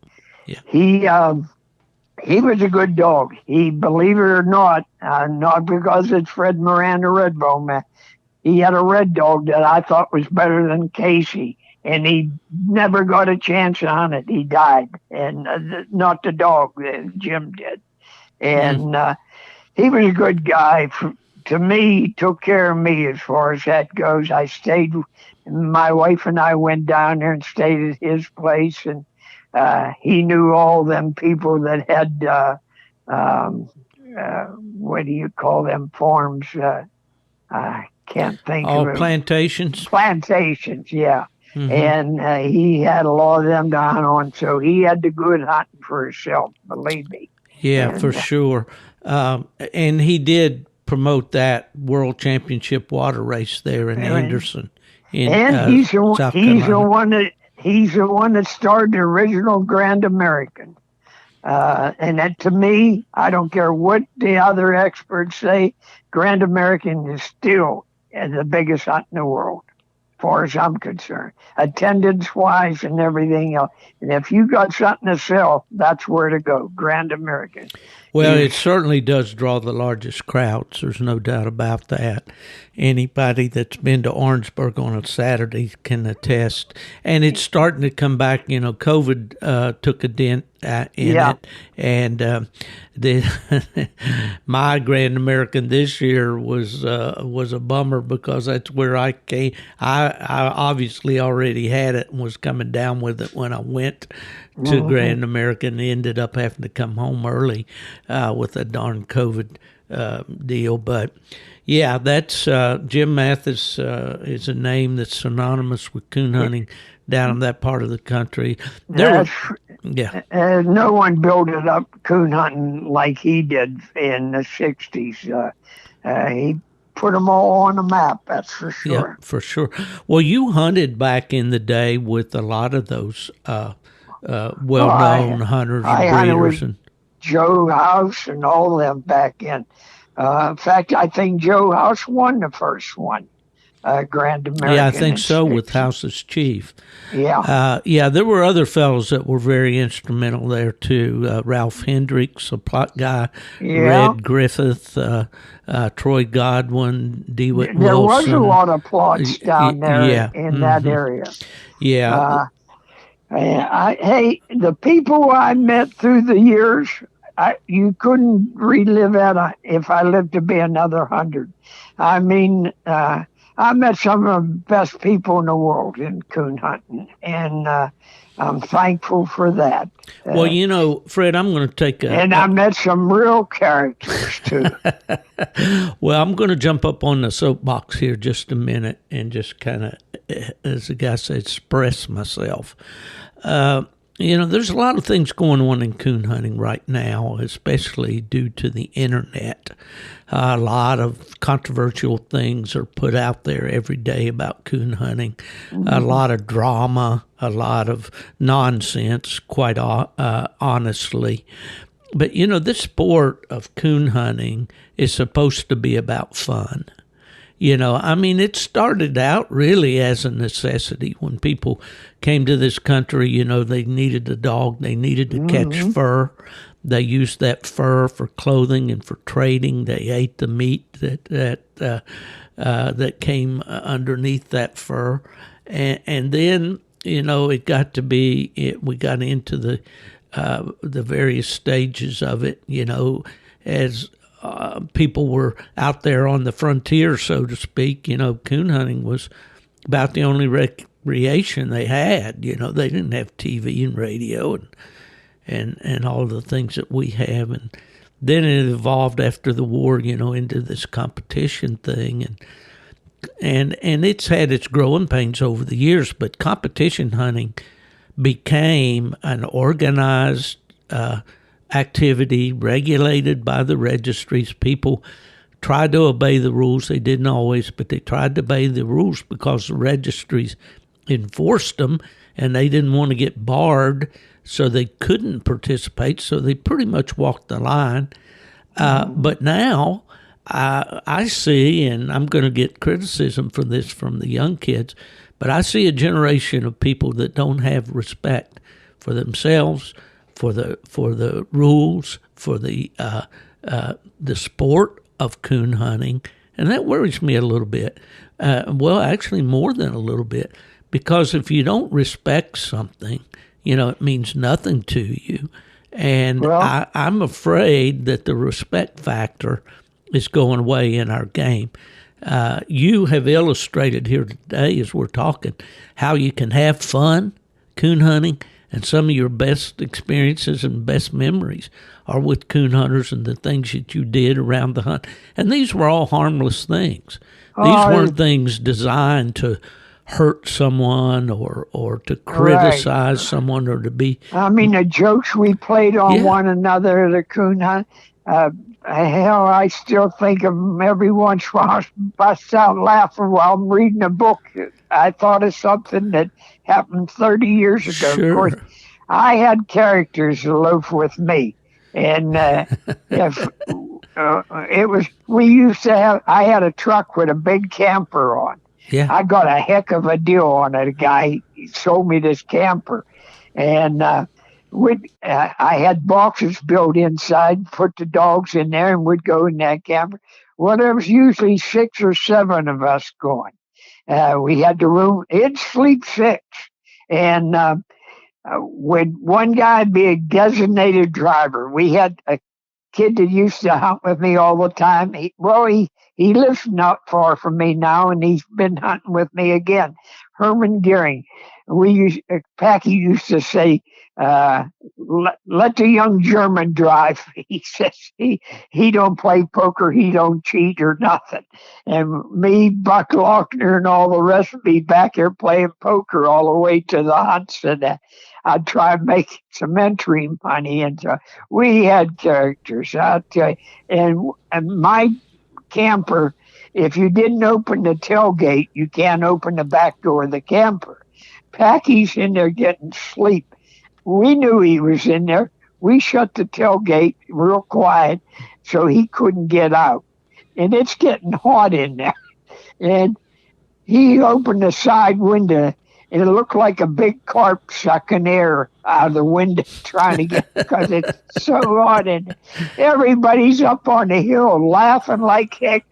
[SPEAKER 3] Yeah.
[SPEAKER 1] He was a good dog. He, believe it or not because it's Fred Moran, the Redbone man. He had a red dog that I thought was better than Casey, and he never got a chance on it. He died, and not the dog, Jim did. And he was a good guy. To me, he took care of me as far as that goes. My wife and I went down there and stayed at his place, and he knew all them people that had, what do you call them, farms? I can't think of it.
[SPEAKER 3] Plantations?
[SPEAKER 1] Plantations, yeah.
[SPEAKER 3] Mm-hmm.
[SPEAKER 1] And he had a lot of them down on, so he had the good hunting for himself, believe me.
[SPEAKER 3] Yeah, for sure. And he did promote that World Championship water race there in Anderson. He's the one that started the original Grand American. And that, to me, I don't care what the other experts say, Grand American is still the biggest hunt in the world, as far as I'm concerned, attendance-wise and everything else. And if you got something to sell, that's where to go, Grand American. Well, it certainly does draw the largest crowds. There's no doubt about that. Anybody that's been to Orangeburg on a Saturday can attest. And it's starting to come back. You know, COVID took a dent in it. And my Grand American this year was a bummer because that's where I came. I obviously already had it and was coming down with it when I went to Grand American, and ended up having to come home early with a darn COVID deal. But yeah, that's Jim Mathis is a name that's synonymous with coon hunting down in that part of the country.
[SPEAKER 1] No one built it up coon hunting like he did in the 60s. He put them all on the map, that's for sure.
[SPEAKER 3] Yeah, for sure. Well, you hunted back in the day with a lot of those well-known hunters and breeders.
[SPEAKER 1] Hunted with Joe House and all of them back in. In fact, I think Joe House won the first one, Grand American.
[SPEAKER 3] Yeah, I think so, with House's chief.
[SPEAKER 1] Yeah.
[SPEAKER 3] There were other fellows that were very instrumental there, too. Ralph Hendricks, a plot guy, Red Griffith, Troy Godwin, DeWitt Wilson.
[SPEAKER 1] There was a lot of plots down there in that area.
[SPEAKER 3] Yeah.
[SPEAKER 1] The people I met through the years, you couldn't relive that if I lived to be another 100. I mean, I met some of the best people in the world in coon hunting, and I'm thankful for that.
[SPEAKER 3] Well, you know, Fred, I'm going to take
[SPEAKER 1] I met some real characters, too.
[SPEAKER 3] Well, I'm going to jump up on the soapbox here just a minute and just kind of, as the guy said, express myself. You know, there's a lot of things going on in coon hunting right now, especially due to the internet. A lot of controversial things are put out there every day about coon hunting. A lot of drama, a lot of nonsense, quite honestly. But, you know, this sport of coon hunting is supposed to be about fun. You know, I mean, it started out really as a necessity. When people came to this country, you know, they needed a dog. They needed to catch fur. They used that fur for clothing and for trading. They ate the meat that came underneath that fur. And then, you know, it got to be, we got into the various stages of it, you know, as people were out there on the frontier, so to speak. You know, coon hunting was about the only recreation they had. You know, they didn't have TV and radio and all the things that we have. And then it evolved after the war, you know, into this competition thing. And and it's had its growing pains over the years, but competition hunting became an organized activity regulated by the registries. People tried to obey the rules. They didn't always, but they tried to obey the rules because the registries enforced them, and they didn't want to get barred, so they couldn't participate. So they pretty much walked the line. But now I see, and I'm going to get criticism for this from the young kids, but I see a generation of people that don't have respect for themselves, for the rules, for the sport of coon hunting, and that worries me a little bit. Well, actually, more than a little bit, because if you don't respect something, it means nothing to you. And
[SPEAKER 1] Well,
[SPEAKER 3] I'm afraid that the respect factor is going away in our game. You have illustrated here today, as we're talking, how you can have fun coon hunting, and some of your best experiences and best memories are with coon hunters and the things that you did around the hunt. And these were all harmless things. These
[SPEAKER 1] oh,
[SPEAKER 3] weren't things designed to hurt someone or to
[SPEAKER 1] right.
[SPEAKER 3] criticize someone or to be.
[SPEAKER 1] I mean, the jokes we played on
[SPEAKER 3] Yeah,
[SPEAKER 1] one another at a coon hunt. Hell, I still think of them every once in a while. I bust out laughing while I'm reading a book. I thought of something that happened 30 years ago. Of course,
[SPEAKER 3] sure.
[SPEAKER 1] I had characters to loaf with me. And if it was, we used to have, I had a truck with a big camper on.
[SPEAKER 3] Yeah.
[SPEAKER 1] I got a heck of a deal on it. A guy sold me this camper. And I had boxes built inside, put the dogs in there, and we'd go in that camper. Well, there was usually 6 or 7 of us going. We had the room, it'd sleep 6. And would one guy be a designated driver? We had a kid that used to hunt with me all the time. He lives not far from me now, and he's been hunting with me again. Herman Gearing. Packy used to say, let the young German drive. He says he don't play poker, he don't cheat or nothing. And me, Buck Lochner, and all the rest of me back here playing poker all the way to the hunts, and I'd try and make some entry money. And so we had characters, I tell you. And my camper, if you didn't open the tailgate, you can't open the back door of the camper. Packy's in there getting sleep. We knew he was in there. We shut the tailgate real quiet so he couldn't get out. And it's getting hot in there. And he opened the side window, and it looked like a big carp sucking air out of the window trying to get, because it's so hot. And everybody's up on the hill laughing like heck.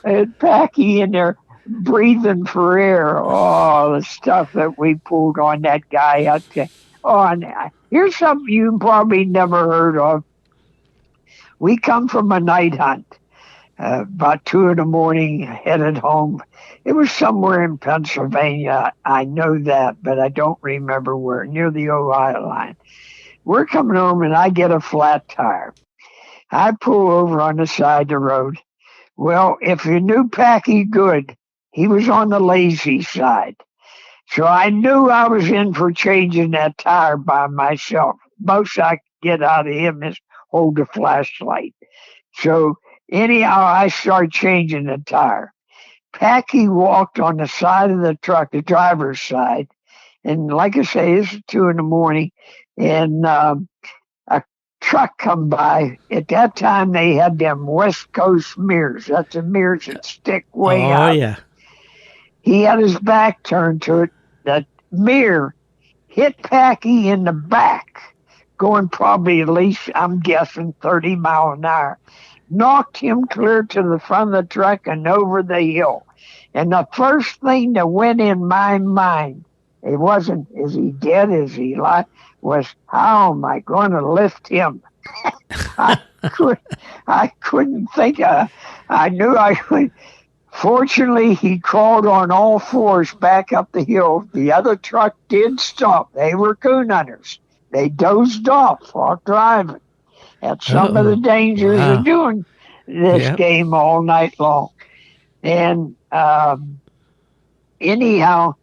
[SPEAKER 1] And Packy in there breathing for air. Oh, the stuff that we pulled on that guy out there. Oh, and here's something you probably never heard of. We come from a night hunt. About 2 in the morning, headed home. It was somewhere in Pennsylvania. I know that, but I don't remember where, near the Ohio line. We're coming home, and I get a flat tire. I pull over on the side of the road. Well, if you knew Packy good, he was on the lazy side. So I knew I was in for changing that tire by myself. Most I could get out of him is hold the flashlight. So anyhow, I started changing the tire. Packy walked on the side of the truck, the driver's side. And like I say, it's 2 in the morning. And a truck come by. At that time, they had them West Coast mirrors. That's the mirrors that stick way
[SPEAKER 3] Oh,
[SPEAKER 1] out.
[SPEAKER 3] yeah.
[SPEAKER 1] He had his back turned to it. The mirror hit Packy in the back, going probably at least, I'm guessing, 30 miles an hour. Knocked him clear to the front of the truck and over the hill. And the first thing that went in my mind, it wasn't, is he dead, is he alive, was, how am I going to lift him? I, I couldn't think I knew I could. Fortunately, he crawled on all fours back up the hill. The other truck did stop. They were coon hunters. They dozed off while driving. That's some of the
[SPEAKER 3] Uh-oh.
[SPEAKER 1] dangers of
[SPEAKER 3] Wow.
[SPEAKER 1] doing this
[SPEAKER 3] Yeah.
[SPEAKER 1] game all night long. And Anyhow,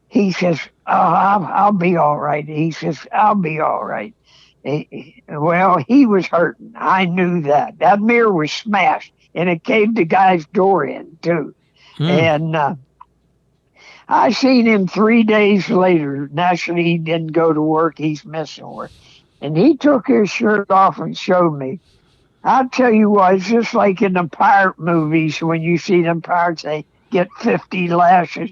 [SPEAKER 1] he says, "Oh, I'll be all right." He says, "I'll be all right." Well, he was hurting. I knew that. That mirror was smashed, and it caved the guy's door in too.
[SPEAKER 3] Mm.
[SPEAKER 1] And I seen him 3 days later. Naturally, he didn't go to work. He's missing work, and he took his shirt off and showed me. I'll tell you what, it's just like in the pirate movies when you see them pirates, they get 50 lashes.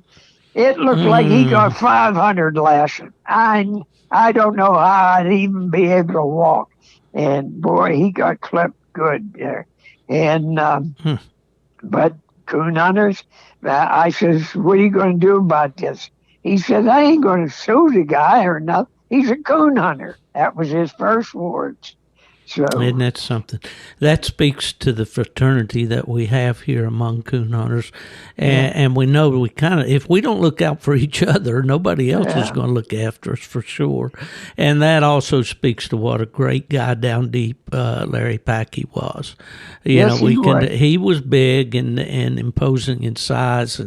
[SPEAKER 1] It looked like he got
[SPEAKER 3] Mm.
[SPEAKER 1] 500 lashes. I don't know how I'd even be able to walk. And boy, he got clipped good there. And
[SPEAKER 3] Hmm.
[SPEAKER 1] but coon hunters, I says, "What are you going to do about this?" He said, "I ain't going to sue the guy or nothing. He's a coon hunter." That was his first words.
[SPEAKER 3] Isn't
[SPEAKER 1] So
[SPEAKER 3] that something? That speaks to the fraternity that we have here among coon hunters.
[SPEAKER 1] yeah,
[SPEAKER 3] And we know we kind of, if we don't look out for each other, nobody else is
[SPEAKER 1] yeah,
[SPEAKER 3] going to look after us for sure. And that also speaks to what a great guy down deep Larry Packey was. You know,
[SPEAKER 1] yes, he was.
[SPEAKER 3] he was big and imposing in size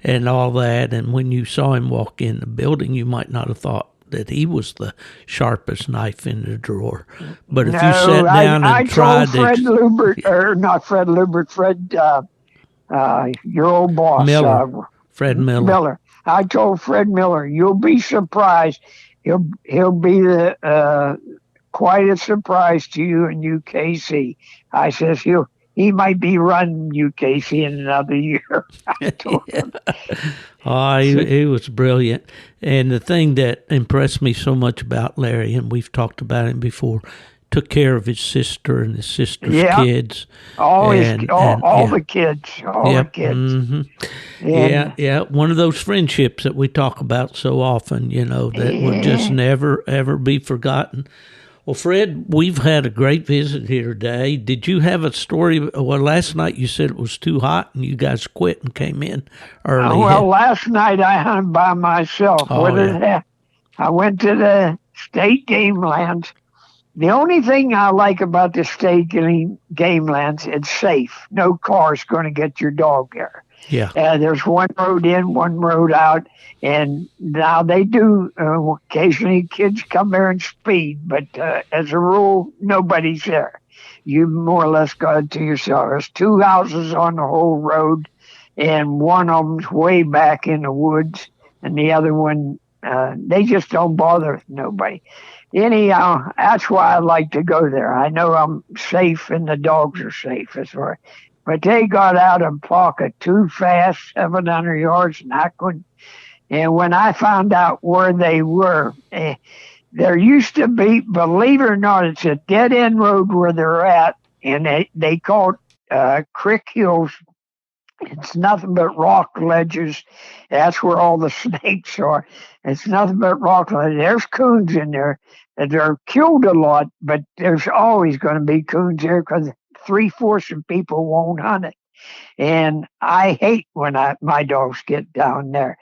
[SPEAKER 3] and all that. And when you saw him walk in the building, you might not have thought that he was the sharpest knife in the drawer. But if you
[SPEAKER 1] No,
[SPEAKER 3] sat down
[SPEAKER 1] I
[SPEAKER 3] and
[SPEAKER 1] told
[SPEAKER 3] tried to
[SPEAKER 1] Fred Lubert, or not Fred Lubert, Fred, your old boss,
[SPEAKER 3] Fred Miller.
[SPEAKER 1] Miller. I told Fred Miller, you'll be surprised. He'll be quite a surprise to you in UKC. I says he might be running UKC in another year. I told him.
[SPEAKER 3] Oh,
[SPEAKER 1] So,
[SPEAKER 3] he was brilliant. And the thing that impressed me so much about Larry, and we've talked about him before, took care of his sister and his sister's
[SPEAKER 1] yeah,
[SPEAKER 3] kids.
[SPEAKER 1] all his
[SPEAKER 3] And,
[SPEAKER 1] all
[SPEAKER 3] yeah.
[SPEAKER 1] the kids, all the
[SPEAKER 3] Yep.
[SPEAKER 1] kids,
[SPEAKER 3] Yeah,
[SPEAKER 1] and
[SPEAKER 3] yeah. One of those friendships that we talk about so often, that will just
[SPEAKER 1] yeah.
[SPEAKER 3] never, ever be forgotten. Well, Fred, we've had a great visit here today. Did you have a story? Well, last night you said it was too hot and you guys quit and came in early.
[SPEAKER 1] Well, last night I hunted by myself.
[SPEAKER 3] Oh, yeah.
[SPEAKER 1] I went to the state game lands. The only thing I like about the state game lands, it's safe. No car's going to get your dog there.
[SPEAKER 3] Yeah.
[SPEAKER 1] There's one road in, one road out, and now they do occasionally kids come there and speed, but as a rule, nobody's there. You more or less got it to yourself. There's two houses on the whole road, and one of them's way back in the woods, and the other one, they just don't bother with nobody. Anyhow, that's why I like to go there. I know I'm safe and the dogs are safe as well. But they got out of pocket too fast, 700 yards, and I couldn't. And when I found out where they were, there used to be, believe it or not, it's a dead end road where they're at, and they call it Crick Hills. It's nothing but rock ledges. That's where all the snakes are. It's nothing but rock ledges. There's coons in there. They're killed a lot, but there's always going to be coons there because 3/4 of people won't hunt it. And I hate when my dogs get down there.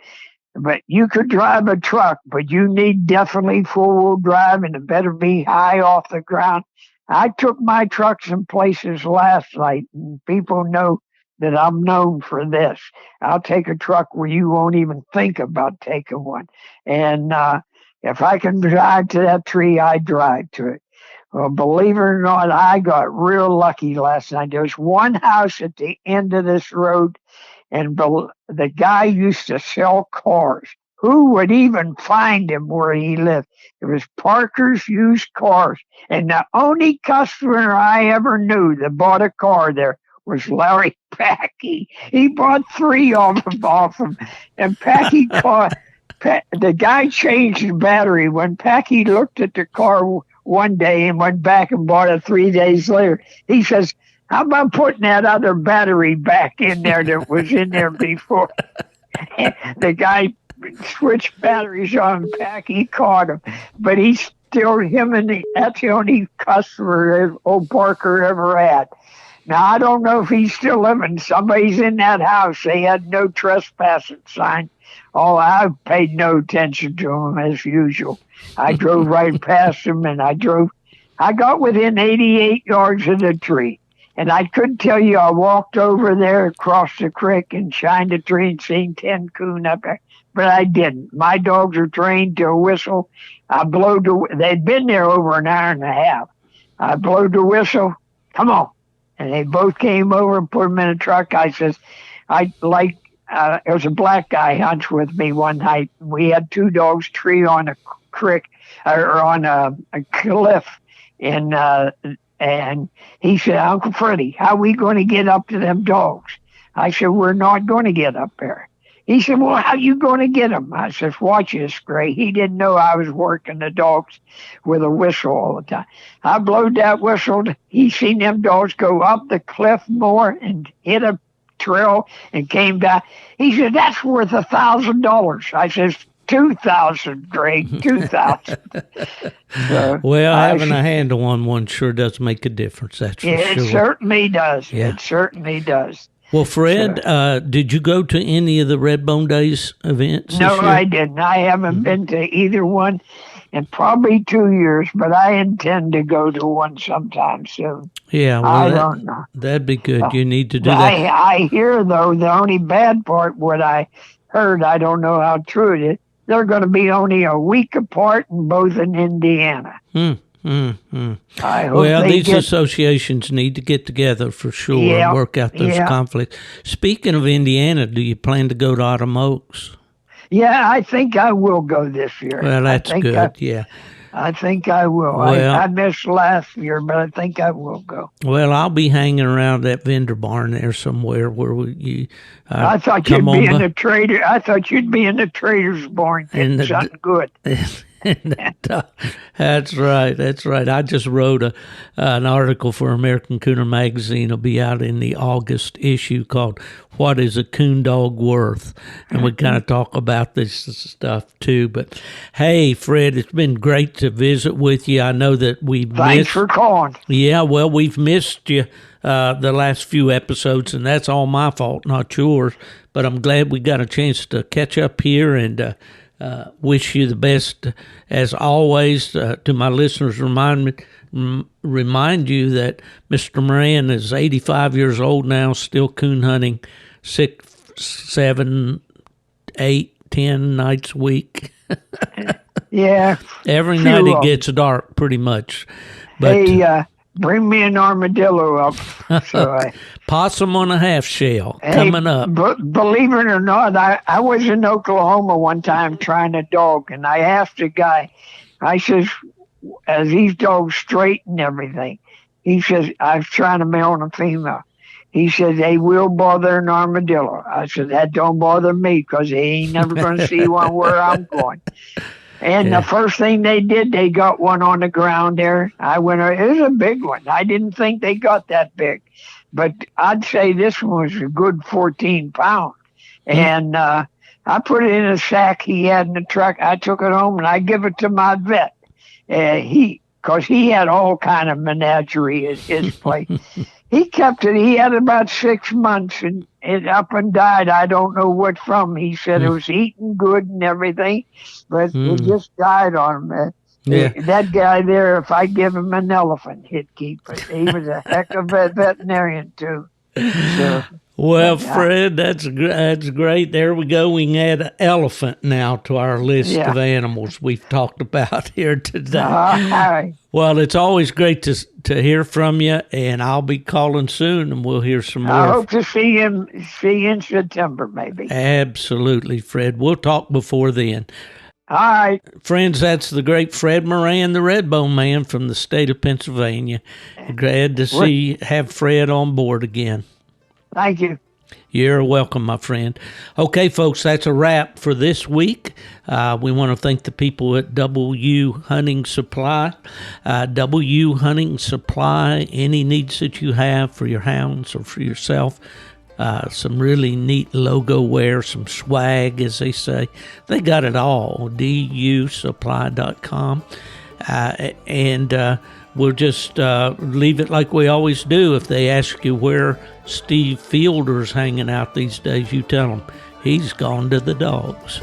[SPEAKER 1] But you could drive a truck, but you need definitely four-wheel drive, and it better be high off the ground. I took my truck some places last night, and people know that I'm known for this. I'll take a truck where you won't even think about taking one. And if I can drive to that tree, I drive to it. Well, believe it or not, I got real lucky last night. There's one house at the end of this road, and the guy used to sell cars. Who would even find him where he lived? It was Parker's Used Cars. And the only customer I ever knew that bought a car there was Larry Packey. He bought 3 of them off him. And Packey the guy changed the battery. When Packey looked at the car one day and went back and bought it 3 days later, he says, "How about putting that other battery back in there that was in there before?" The guy switched batteries on Packey, caught him. But he's still, that's the only customer old Parker ever had. Now, I don't know if he's still living. Somebody's in that house. They had no trespassing sign. Oh, I paid no attention to him as usual. I drove right past him, and I got within 88 yards of the tree. And I couldn't tell you, I walked over there across the creek and shined a tree and seen 10 coon up there, but I didn't. My dogs are trained to whistle. I blowed they'd been there over an hour and a half. I blowed the whistle, come on. And they both came over and put them in a truck. I says, there was a black guy hunts with me one night. We had 2 dogs tree on a creek or on a cliff, and he said, Uncle Freddie, how are we going to get up to them dogs? I said, we're not going to get up there. He said, well, how you going to get them? I said, watch this, Gray. He didn't know I was working the dogs with a whistle all the time. I blowed that whistle. He seen them dogs go up the cliff more and hit a trail and came back. He said, that's worth $1,000. I says, 2,000, Greg, 2,000.
[SPEAKER 3] Well, having a handle on one sure does make a difference. That's for sure.
[SPEAKER 1] It certainly does.
[SPEAKER 3] Yeah.
[SPEAKER 1] It certainly does.
[SPEAKER 3] Well, Fred, did you go to any of the Redbone Days events?
[SPEAKER 1] No,
[SPEAKER 3] this year?
[SPEAKER 1] I didn't. I haven't been to either one in probably 2 years, but I intend to go to one sometime soon.
[SPEAKER 3] Yeah, well,
[SPEAKER 1] I don't know.
[SPEAKER 3] That'd be good. You need to do that.
[SPEAKER 1] I hear, though, the only bad part, what I heard, I don't know how true it is, they're going to be only a week apart and both in Indiana. I hope
[SPEAKER 3] these associations need to get together for sure and work out those conflicts. Speaking of Indiana, do you plan to go to Autumn Oaks?
[SPEAKER 1] Yeah, I think I will go this year.
[SPEAKER 3] Well, that's good,
[SPEAKER 1] I think I will.
[SPEAKER 3] Well,
[SPEAKER 1] I missed last year, but I think I will go.
[SPEAKER 3] Well, I'll be hanging around that vendor barn there somewhere where
[SPEAKER 1] I thought you'd be in the trader. I thought you'd be in the trader's barn getting something good.
[SPEAKER 3] That's right. I just wrote an article for American Cooner magazine. It'll be out in the August issue called "What is a Coon Dog Worth?" And we kind of talk about this stuff too. But hey, Fred, it's been great to visit with you. I know that
[SPEAKER 1] Thanks for calling.
[SPEAKER 3] Yeah, well, we've missed you the last few episodes, and that's all my fault, not yours. But I'm glad we got a chance to catch up here and wish you the best as always. To my listeners, remind you that Mr. Moran is 85 years old now, still coon hunting 6, 7, 8, 10 nights a week.
[SPEAKER 1] Yeah.
[SPEAKER 3] Every night it gets dark pretty much. But,
[SPEAKER 1] hey, bring me an armadillo up.
[SPEAKER 3] Possum on a half shell coming up.
[SPEAKER 1] Believe it or not, I was in Oklahoma one time trying a dog, and I asked a guy, I says, as these dogs straight and everything, he says, I was trying a male and a female. He said, they will bother an armadillo. I said, that don't bother me because they ain't never going to see one where I'm going. And the first thing they did, they got one on the ground there. I went, it was a big one. I didn't think they got that big. But I'd say this one was a good 14 pounds. And I put it in a sack he had in the truck. I took it home and I give it to my vet. Because he had all kind of menagerie at his place. He kept it. He had about 6 months and it up and died. I don't know what from. He said it was eating good and everything, but it just died on him. That guy there, if I give him an elephant, he'd keep it. He was a heck of a veterinarian, too. So,
[SPEAKER 3] well, Fred, that's great. There we go. We can add an elephant now to our list of animals we've talked about here today. Well, it's always great to hear from you, and I'll be calling soon, and we'll hear some more.
[SPEAKER 1] I hope to see you in September, maybe.
[SPEAKER 3] Absolutely, Fred. We'll talk before then.
[SPEAKER 1] All right.
[SPEAKER 3] Friends, that's the great Fred Moran, the Redbone Man from the state of Pennsylvania. Glad to have Fred on board again.
[SPEAKER 1] Thank you.
[SPEAKER 3] You're welcome, my friend. Okay, folks, that's a wrap for this week. We want to thank the people at W Hunting Supply. W Hunting Supply, any needs that you have for your hounds or for yourself, some really neat logo wear, some swag, as they say. They got it all, dusupply.com. And we'll just leave it like we always do. If they ask you where Steve Fielder's hanging out these days, you tell them he's gone to the dogs.